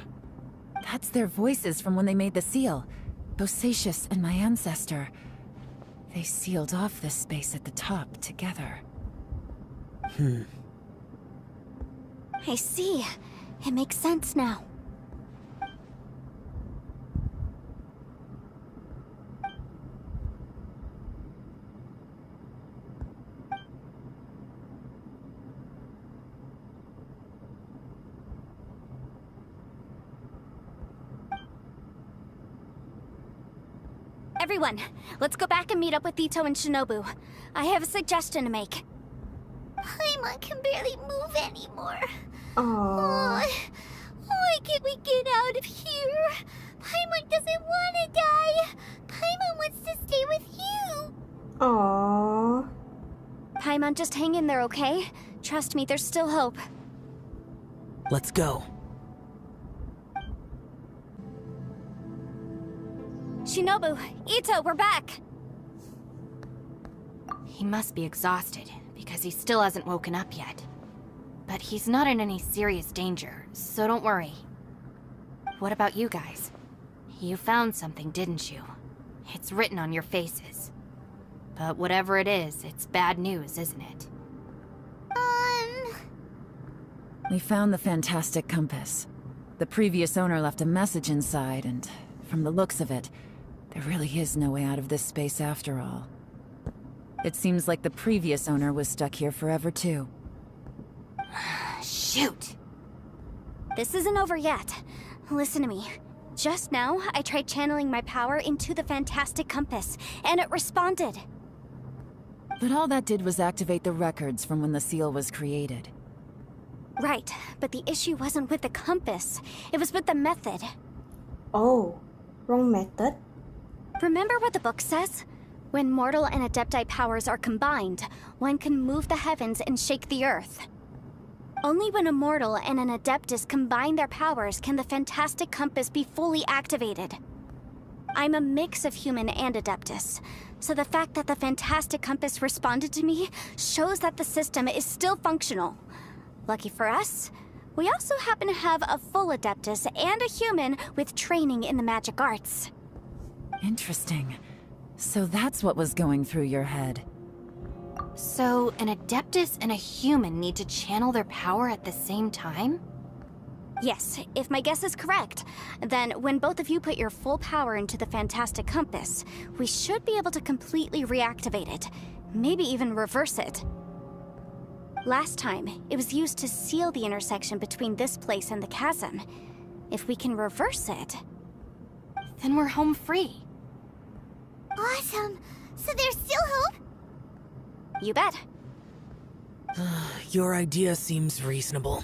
That's their voices from when they made the seal. Bosacius and my ancestor. They sealed off this space at the top together. I see. It makes sense now. Everyone, let's go back and meet up with Itto and Shinobu. I have a suggestion to make. Paimon can barely move anymore. Aww. Why can't we get out of here? Paimon doesn't want to die. Paimon wants to stay with you. Aww. Paimon, just hang in there, okay? Trust me, there's still hope. Let's go. Shinobu, Itto, we're back! He must be exhausted, because he still hasn't woken up yet. But he's not in any serious danger, so don't worry. What about you guys? You found something, didn't you? It's written on your faces. But whatever it is, it's bad news, isn't it? We found the fantastic compass. The previous owner left a message inside, and from the looks of it, there really is no way out of this space after all. It seems like the previous owner was stuck here forever too. Shoot! This isn't over yet. Listen to me. Just now, I tried channeling my power into the fantastic compass, and it responded. But all that did was activate the records from when the seal was created. Right, but the issue wasn't with the compass. It was with the method. Oh. Wrong method? Remember what the book says? When mortal and Adepti powers are combined, one can move the heavens and shake the earth. Only when a mortal and an Adeptus combine their powers can the fantastic compass be fully activated. I'm a mix of human and Adeptus, so the fact that the fantastic compass responded to me shows that the system is still functional. Lucky for us, We also happen to have a full Adeptus and a human with training in the magic arts. Interesting. So that's what was going through your head. So, an Adeptus and a human need to channel their power at the same time? Yes, if my guess is correct, then when both of you put your full power into the Fantastic Compass, we should be able to completely reactivate it, maybe even reverse it. Last time, it was used to seal the intersection between this place and the chasm. If we can reverse it... Then we're home free. Awesome! So there's still hope? You bet. Your idea seems reasonable.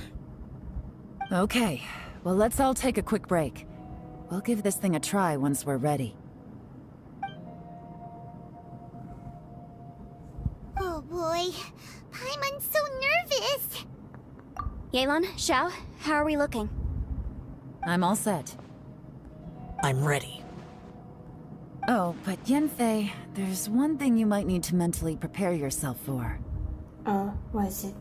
Okay, well let's all take a quick break. We'll give this thing a try once we're ready. Oh boy, Paimon's so nervous! Yelan, Xiao, how are we looking? I'm all set. I'm ready. Oh, but Yanfei, there's one thing you might need to mentally prepare yourself for. What is it?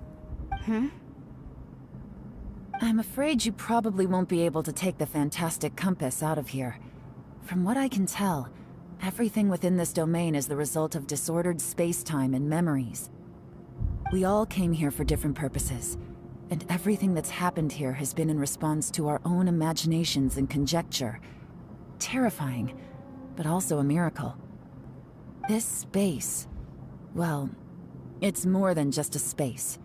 I'm afraid you probably won't be able to take the Fantastic Compass out of here. From what I can tell, everything within this domain is the result of disordered space-time and memories. We all came here for different purposes, and everything that's happened here has been in response to our own imaginations and conjecture. Terrifying, but also a miracle. This space, well, it's more than just a space.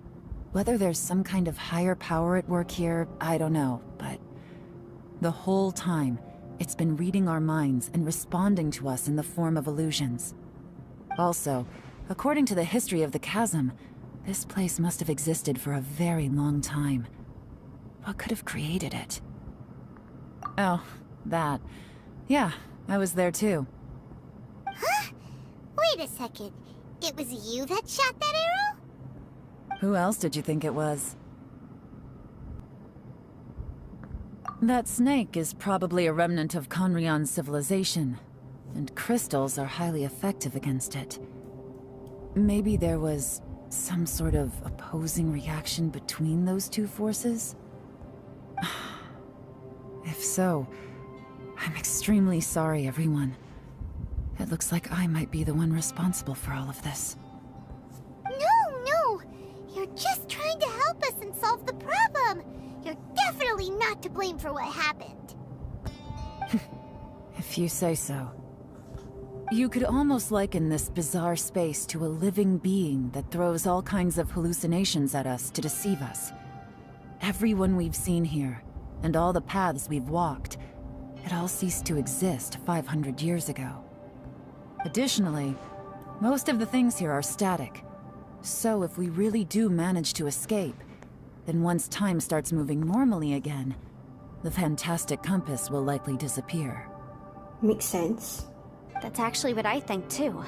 Whether there's some kind of higher power at work here, I don't know, but the whole time, it's been reading our minds and responding to us in the form of illusions. Also, according to the history of the chasm, this place must have existed for a very long time. What could have created it? Oh, that. Yeah, I was there too. Huh? Wait a second. It was you that shot that arrow? Who else did you think it was? That snake is probably a remnant of Conrion's civilization, and crystals are highly effective against it. Maybe there was some sort of opposing reaction between those two forces? If so, I'm extremely sorry, everyone. It looks like I might be the one responsible for all of this. No! You're just trying to help us and solve the problem! You're definitely not to blame for what happened. If you say so. You could almost liken this bizarre space to a living being that throws all kinds of hallucinations at us to deceive us. Everyone we've seen here, and all the paths we've walked, it all ceased to exist 500 years ago. Additionally, most of the things here are static. So if we really do manage to escape, then once time starts moving normally again, the Fantastic Compass will likely disappear. Makes sense. That's actually what I think too.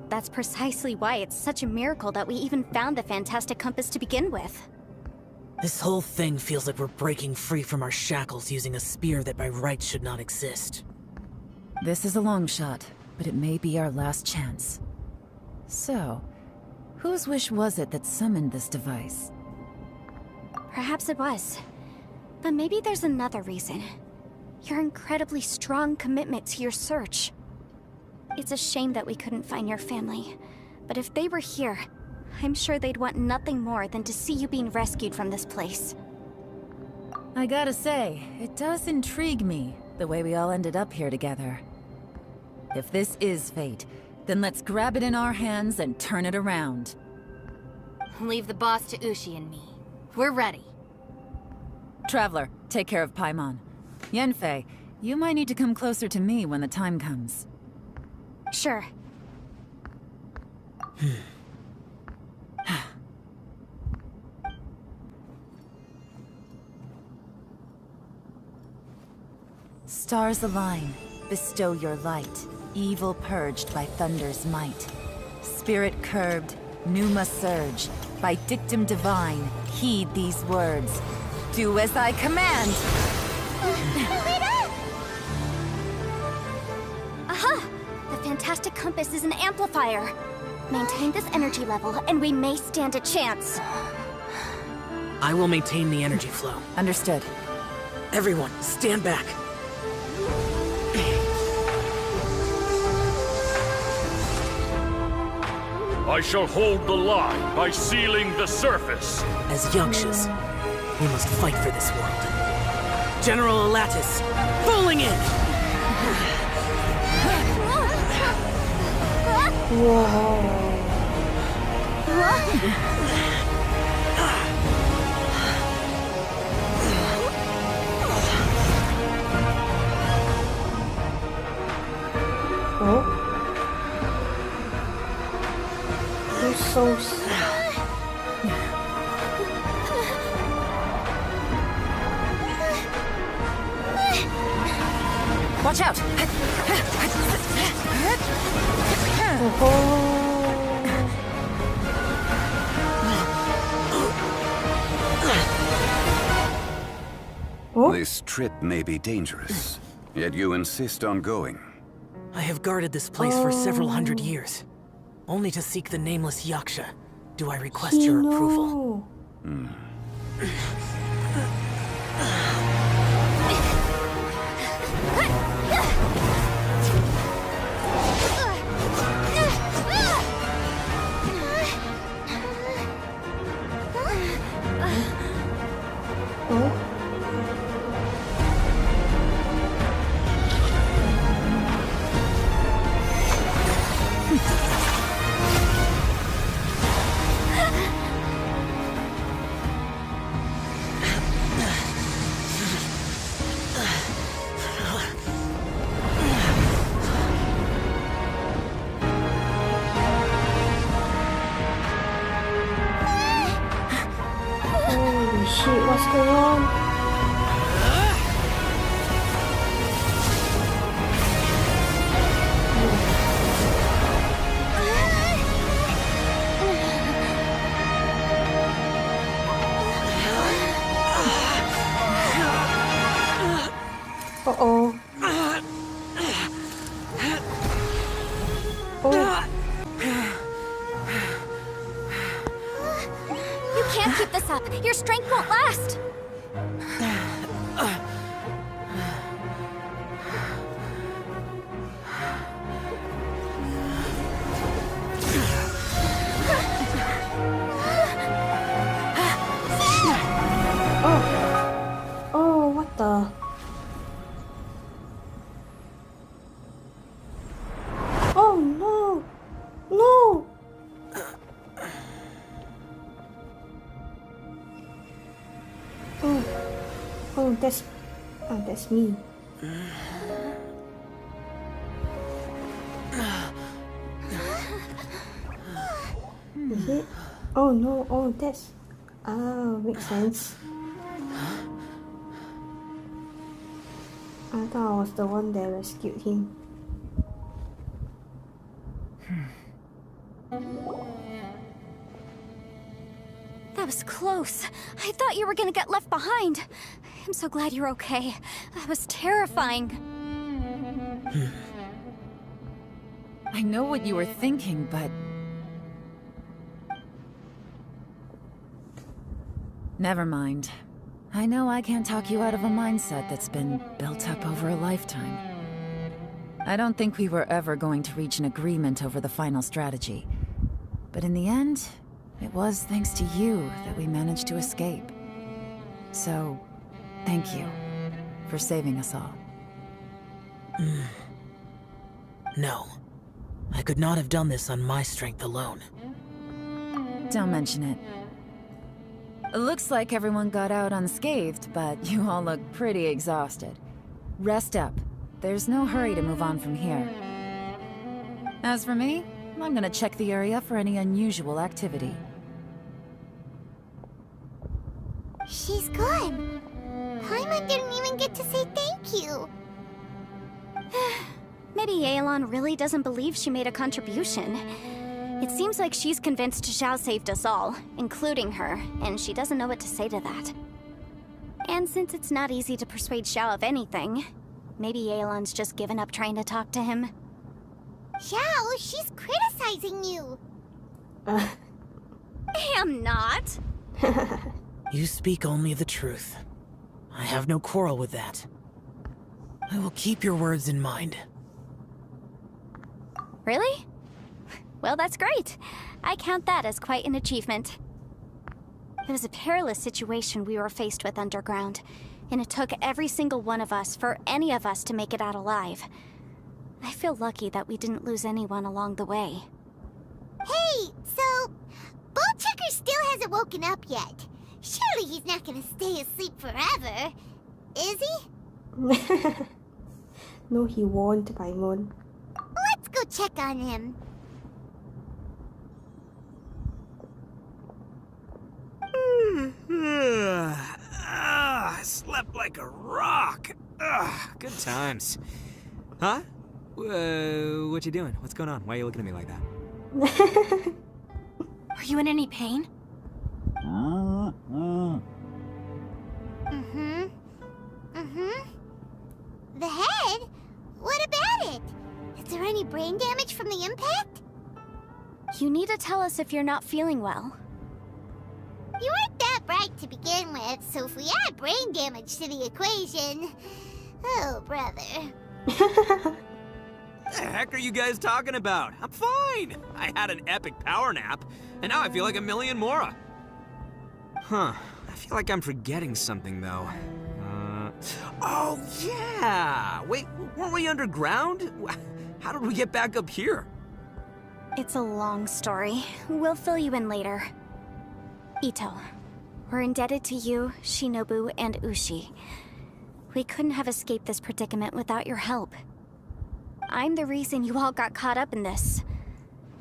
That's precisely why it's such a miracle that we even found the Fantastic Compass to begin with. This whole thing feels like we're breaking free from our shackles using a spear that by rights should not exist. This is a long shot, but it may be our last chance. So, whose wish was it that summoned this device? Perhaps it was. But maybe there's another reason. Your incredibly strong commitment to your search. It's a shame that we couldn't find your family. But if they were here, I'm sure they'd want nothing more than to see you being rescued from this place. I gotta say, it does intrigue me, the way we all ended up here together. If this is fate, then let's grab it in our hands and turn it around. Leave the boss to Ushi and me. We're ready. Traveler, take care of Paimon. Yanfei, you might need to come closer to me when the time comes. Sure. Stars align, bestow your light, evil purged by thunder's might. Spirit curbed, pneuma surge, by dictum divine, heed these words. Do as I command! Aha! The Fantastic Compass is an amplifier. Maintain this energy level, and we may stand a chance. I will maintain the energy flow. Understood. Everyone, stand back. I shall hold the line by sealing the surface. As Yakshas, we must fight for this world. General Alatus, falling in! Oh. Those souls. Watch out! Oh. This trip may be dangerous, yet you insist on going. I have guarded this place for several hundred years. Only to seek the nameless Yaksha do I request your approval. Holy shit, what's going on? Uh-oh. Oh. You can't keep this up. Your strength won't last. Oh, what the? Oh no! No! Oh, that's me. Is it? Oh no! Oh, that's. Makes sense. I thought I was the one that rescued him. That was close. I thought you were gonna get left behind. I'm so glad you're okay. That was terrifying. I know what you were thinking, but... Never mind. I know I can't talk you out of a mindset that's been built up over a lifetime. I don't think we were ever going to reach an agreement over the final strategy. But in the end, it was thanks to you that we managed to escape. So, thank you for saving us all. No. I could not have done this on my strength alone. Don't mention it. It looks like everyone got out unscathed, but you all look pretty exhausted. Rest up. There's no hurry to move on from here. As for me, I'm gonna check the area for any unusual activity. She's gone. Paimon didn't even get to say thank you. Maybe Yelan really doesn't believe she made a contribution. It seems like she's convinced Xiao saved us all, including her, and she doesn't know what to say to that. And since it's not easy to persuade Xiao of anything, maybe Yelan's just given up trying to talk to him. Xiao, she's criticizing you. I'm not. You speak only the truth. I have no quarrel with that. I will keep your words in mind. Really? Well, that's great. I count that as quite an achievement. It was a perilous situation we were faced with underground, and it took every single one of us for any of us to make it out alive. I feel lucky that we didn't lose anyone along the way. Hey, so... Ballchecker still hasn't woken up yet. Surely he's not gonna stay asleep forever, is he? No, he won't, Paimon. Let's go check on him. I slept like a rock. Good times. Huh? What you doing? What's going on? Why are you looking at me like that? Are you in any pain? The head? What about it? Is there any brain damage from the impact? You need to tell us if you're not feeling well. You weren't that bright to begin with, so if we add brain damage to the equation... Oh, brother. The heck are you guys talking about? I'm fine. I had an epic power nap, and now I feel like a million more. Huh. I feel like I'm forgetting something, though. Oh, yeah! Wait, weren't we underground? How did we get back up here? It's a long story. We'll fill you in later. Itto, we're indebted to you, Shinobu, and Ushi. We couldn't have escaped this predicament without your help. I'm the reason you all got caught up in this.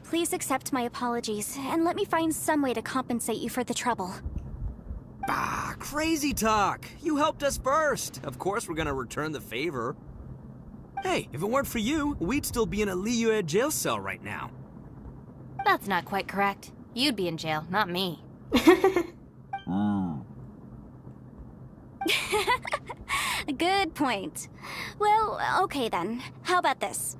Please accept my apologies, and let me find some way to compensate you for the trouble. Bah, crazy talk. You helped us first. Of course we're gonna return the favor. Hey, if it weren't for you, we'd still be in a Liyue jail cell right now. That's not quite correct. You'd be in jail, not me. Good point. Well, okay then. How about this?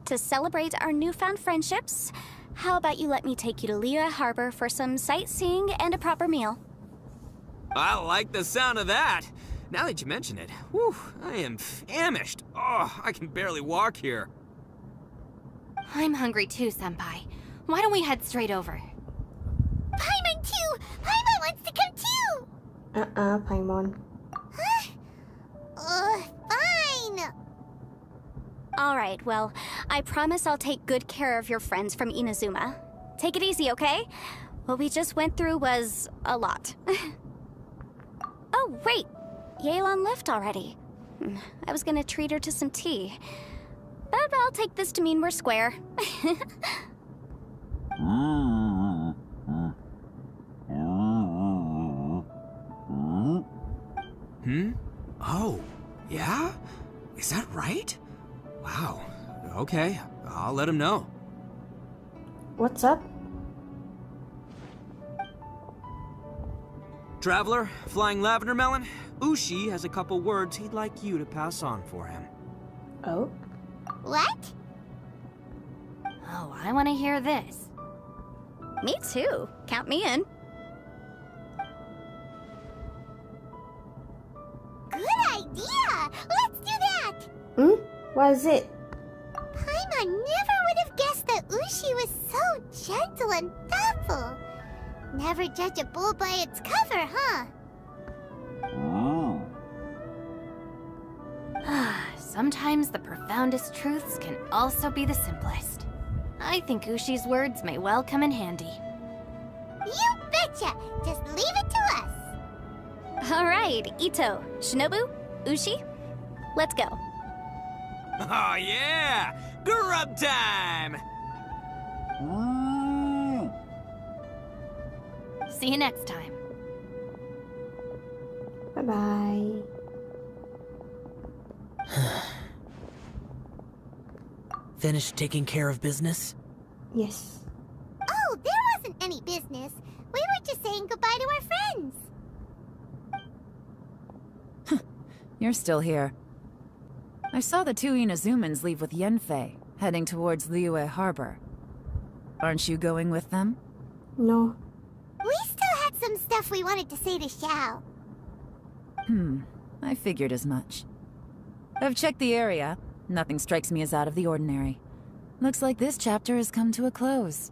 To celebrate our newfound friendships, how about you let me take you to Liyue Harbor for some sightseeing and a proper meal? I like the sound of that. Now that you mention it, whew, I am famished. Oh, I can barely walk here. I'm hungry too, Senpai. Why don't we head straight over? Paimon too! Paimon wants to come too! Paimon. Huh? Fine! Alright, well, I promise I'll take good care of your friends from Inazuma. Take it easy, okay? What we just went through was a lot. Oh, wait! Yelan left already. I was gonna treat her to some tea. But I'll take this to mean we're square. Oh, yeah? Is that right? Wow. Okay, I'll let him know. What's up? Traveler, Flying Lavender Melon, Ushi has a couple words he'd like you to pass on for him. Oh? What? Oh, I want to hear this. Me too. Count me in. Good idea! Let's do that! What is it? Paimon never would have guessed that Ushi was so gentle and thoughtful. Never judge a bull by its cover, huh? Sometimes the profoundest truths can also be the simplest. I think Ushi's words may well come in handy. You betcha! Just leave it to us! Alright, Itto, Shinobu, Ushi, let's go. Oh yeah! Grub time! See you next time. Bye-bye. Finished taking care of business? Yes. Oh, there wasn't any business. We were just saying goodbye to our friends. You're still here. I saw the two Inazumans leave with Yanfei, heading towards Liyue Harbor. Aren't you going with them? No. We still had some some stuff we wanted to say to Xiao. I figured as much. I've checked the area. Nothing strikes me as out of the ordinary. Looks like this chapter has come to a close.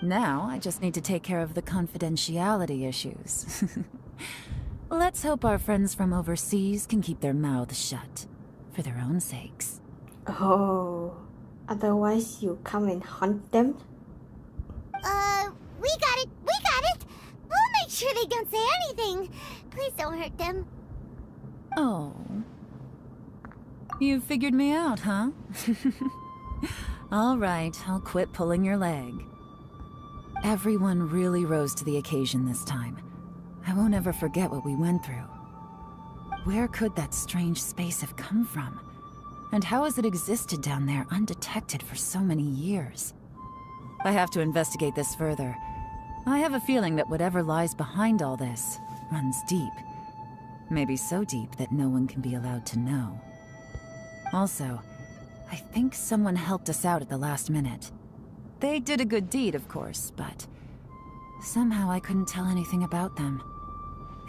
Now, I just need to take care of the confidentiality issues. Let's hope our friends from overseas can keep their mouths shut, for their own sakes. Oh, otherwise you come and hunt them? We got it! We got it! We'll make sure they don't say anything. Please don't hurt them. Oh. You figured me out, huh? All right, I'll quit pulling your leg. Everyone really rose to the occasion this time. I won't ever forget what we went through. Where could that strange space have come from? And how has it existed down there undetected for so many years? I have to investigate this further. I have a feeling that whatever lies behind all this runs deep. Maybe so deep that no one can be allowed to know. Also, I think someone helped us out at the last minute. They did a good deed, of course, but somehow I couldn't tell anything about them.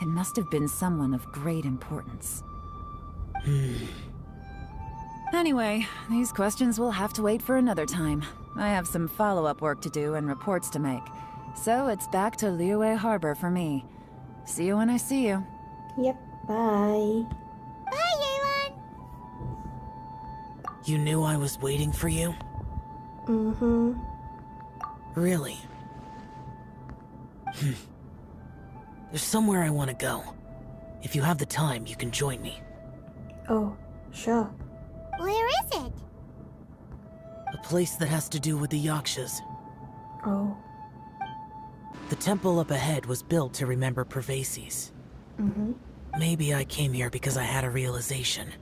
It must have been someone of great importance. Anyway, these questions will have to wait for another time. I have some follow-up work to do and reports to make. So it's back to Liyue Harbor for me. See you when I see you. Yep, bye. Bye, Yelan! You knew I was waiting for you? Mm-hmm. Really? There's somewhere I want to go. If you have the time, you can join me. Oh, sure. Where is it? A place that has to do with the Yakshas. Oh. The temple up ahead was built to remember Pervases. Mm-hmm. Maybe I came here because I had a realization.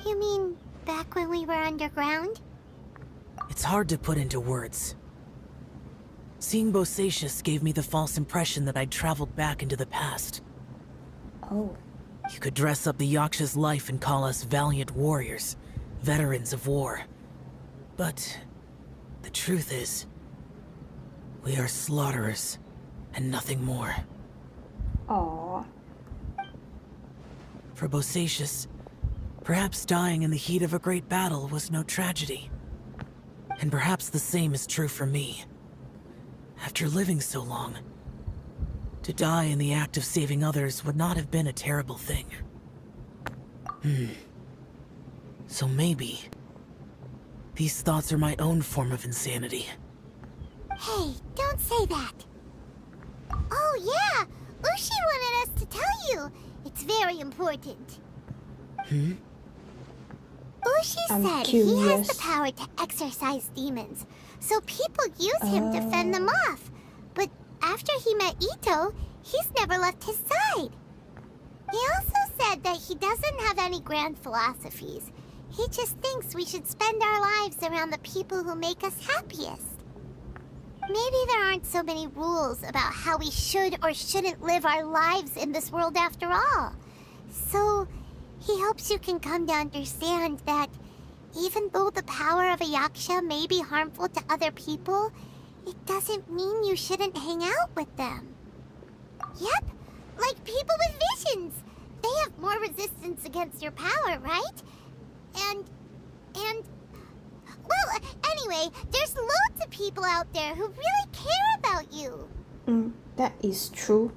You mean back when we were underground? It's hard to put into words. Seeing Bosacius gave me the false impression that I'd traveled back into the past. Oh. You could dress up the Yaksha's life and call us valiant warriors, veterans of war. But the truth is, we are slaughterers, and nothing more. Aww. For Bosacius, perhaps dying in the heat of a great battle was no tragedy. And perhaps the same is true for me. After living so long, to die in the act of saving others would not have been a terrible thing. So maybe these thoughts are my own form of insanity. Hey, don't say that. Oh yeah, Ushi wanted us to tell you. It's very important. Ushi said he has the power to exorcise demons, so people use him to fend them off. But after he met Itto, he's never left his side. He also said that he doesn't have any grand philosophies. He just thinks we should spend our lives around the people who make us happiest. Maybe there aren't so many rules about how we should or shouldn't live our lives in this world after all. So, he hopes you can come to understand that even though the power of a Yaksha may be harmful to other people, it doesn't mean you shouldn't hang out with them. Yep, like people with visions. They have more resistance against your power, right? And... Well, anyway, there's loads of people out there who really care about you. That is true.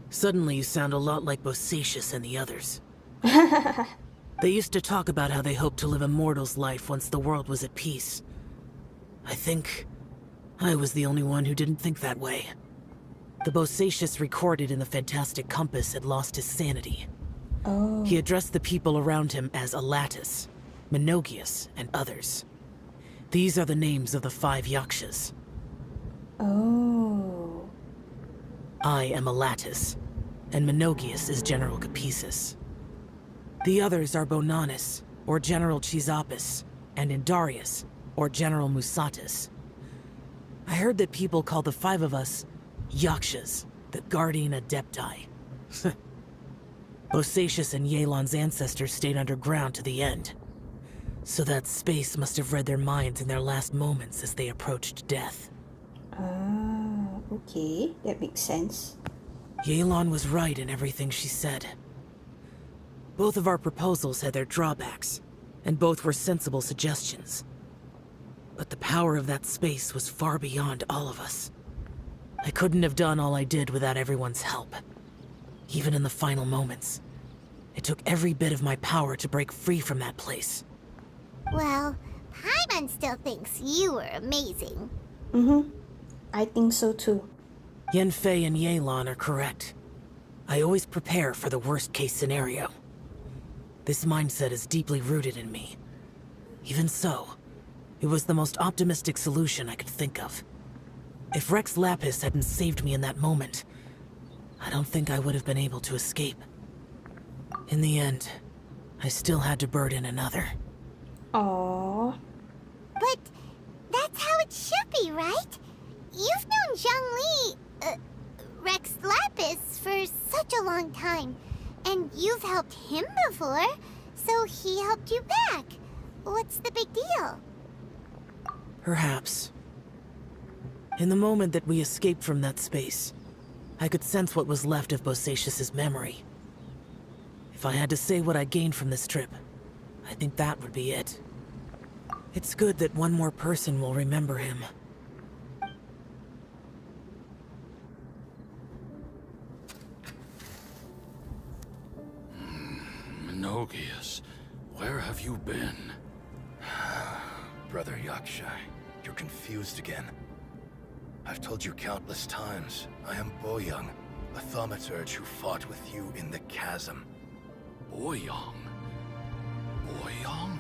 Suddenly you sound a lot like Bosacius and the others. They used to talk about how they hoped to live a mortal's life once the world was at peace. I think I was the only one who didn't think that way. The Bosacius recorded in the Fantastic Compass had lost his sanity. Oh. He addressed the people around him as Alatus, Menogius, and others. These are the names of the 5 Yakshas. Oh. I am Alatus, and Menogius is General Capisis. The others are Bonanis, or General Chisapis, and Indarius, or General Musatis. I heard that people call the 5 of us Yakshas, the Guardian Adepti. Bosacius and Yelan's ancestors stayed underground to the end. So that space must have read their minds in their last moments as they approached death. Okay, that makes sense. Yelan was right in everything she said. Both of our proposals had their drawbacks, and both were sensible suggestions. But the power of that space was far beyond all of us. I couldn't have done all I did without everyone's help. Even in the final moments, it took every bit of my power to break free from that place. Well, Paimon still thinks you were amazing. I think so too. Yanfei and Yelan are correct. I always prepare for the worst-case scenario. This mindset is deeply rooted in me. Even so, it was the most optimistic solution I could think of. If Rex Lapis hadn't saved me in that moment, I don't think I would have been able to escape. In the end, I still had to burden another. Aww. But that's how it should be, right? You've known Zhongli, Rex Lapis, for such a long time. And you've helped him before, so he helped you back. What's the big deal? Perhaps. In the moment that we escaped from that space, I could sense what was left of Bosacius's memory. If I had to say what I gained from this trip, I think that would be it. It's good that one more person will remember him. Minogius, where have you been? Brother Yaksha, you're confused again. I've told you countless times, I am Boyoung, a thaumaturge who fought with you in the chasm. Boyoung? Boyoung?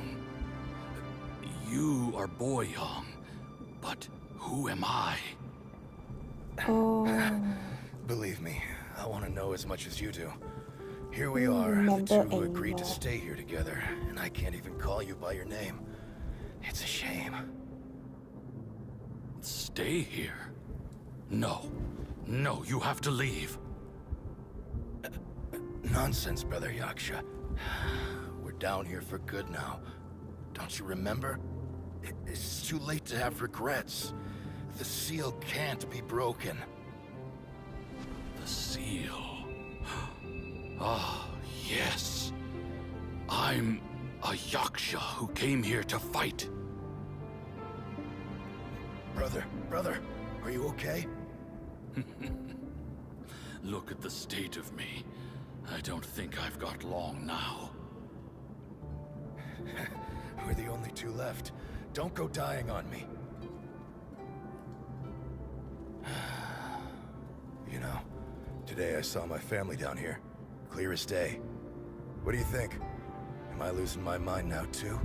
You are Boyoung, but who am I? Oh. Believe me, I want to know as much as you do. Here we are, the Remember two who agreed to anymore. stay here together, and I can't even call you by your name. It's a shame. Stay here? No. No, you have to leave. Nonsense, Brother Yaksha. We're down here for good now. Don't you remember? It's too late to have regrets. The seal can't be broken. The seal. Ah, yes. I'm a Yaksha who came here to fight. Brother, are you okay? Look at the state of me. I don't think I've got long now. We're the only two left. Don't go dying on me. You know, today I saw my family down here. Clear as day. What do you think? Am I losing my mind now too?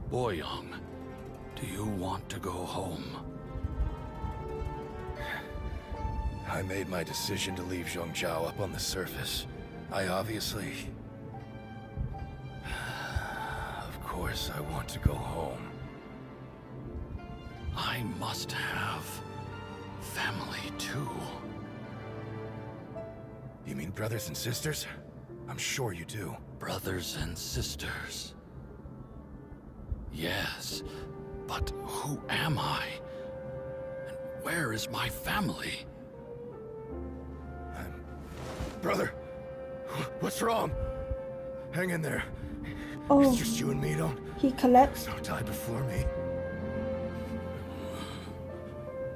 Boyoung, do you want to go home? I made my decision to leave Zhongzhou up on the surface. I obviously... Of course I want to go home. I must have family too. You mean brothers and sisters? I'm sure you do. Brothers and sisters. Yes, but who am I? And where is my family? Brother, what's wrong? Hang in there. Oh. It's just you and me, don't... He collapsed. Don't die before me.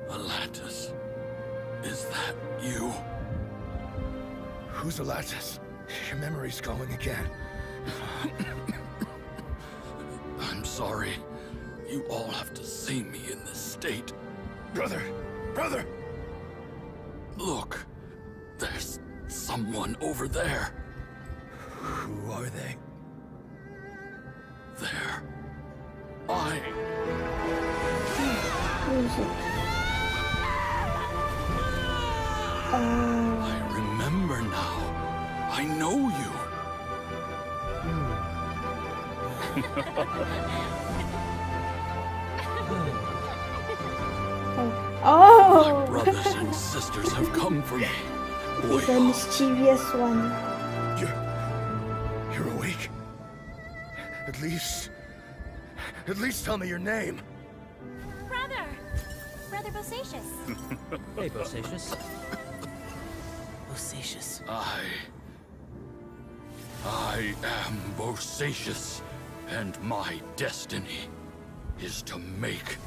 Alatus, is that you? Who's Alatus? Your memory's going again. I'm sorry. You all have to see me in this state. Brother! Look, there's someone over there. Who are they? There. Who is it? Oh. I remember now. I know you. Oh! My brothers and sisters have come for me. He's a mischievous one. You're awake. At least tell me your name. Brother Bosacious. Hey, Bosacious. Bosacious. I am Bosacious, and my destiny is to make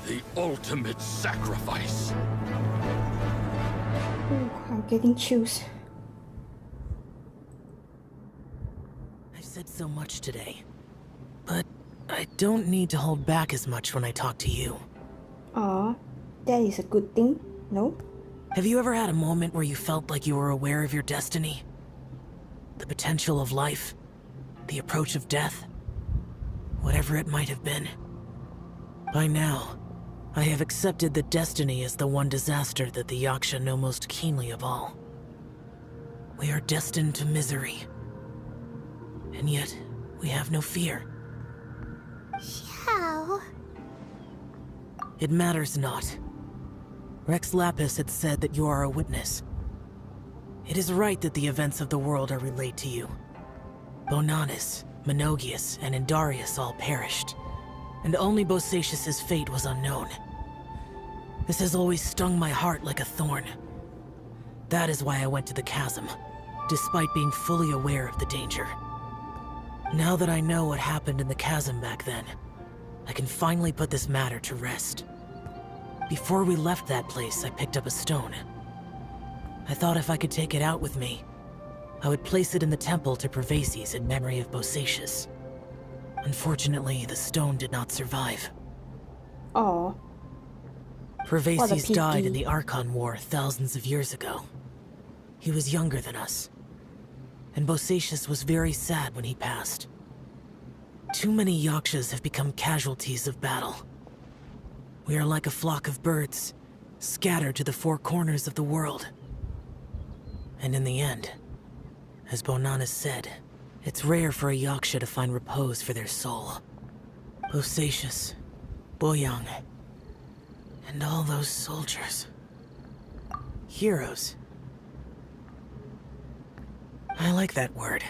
the ultimate sacrifice. Ooh, I'm getting chills. I've said so much today, but I don't need to hold back as much when I talk to you. Aw, that is a good thing, no? Have you ever had a moment where you felt like you were aware of your destiny? The potential of life? The approach of death? Whatever it might have been. By now, I have accepted that destiny is the one disaster that the Yaksha know most keenly of all. We are destined to misery. And yet, we have no fear. Xiao. It matters not. Rex Lapis had said that you are a witness. It is right that the events of the world are relayed to you. Bonanis, Menogias, and Indarius all perished, and only Bosacious's fate was unknown. This has always stung my heart like a thorn. That is why I went to the Chasm, despite being fully aware of the danger. Now that I know what happened in the Chasm back then, I can finally put this matter to rest. Before we left that place, I picked up a stone. I thought if I could take it out with me, I would place it in the temple to Pervases in memory of Bosacious. Unfortunately, the stone did not survive. Aw. Pervases pity. died in the Archon War thousands of years ago. He was younger than us, and Bosacious was very sad when he passed. Too many Yakshas have become casualties of battle. We are like a flock of birds, scattered to the four corners of the world. And in the end, as Bonanis said, it's rare for a Yaksha to find repose for their soul. Bosacious, Boyang, and all those soldiers. Heroes. I like that word.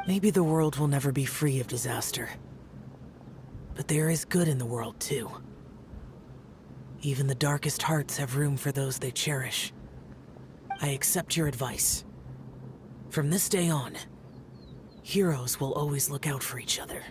Maybe the world will never be free of disaster. But there is good in the world, too. Even the darkest hearts have room for those they cherish. I accept your advice. From this day on, heroes will always look out for each other.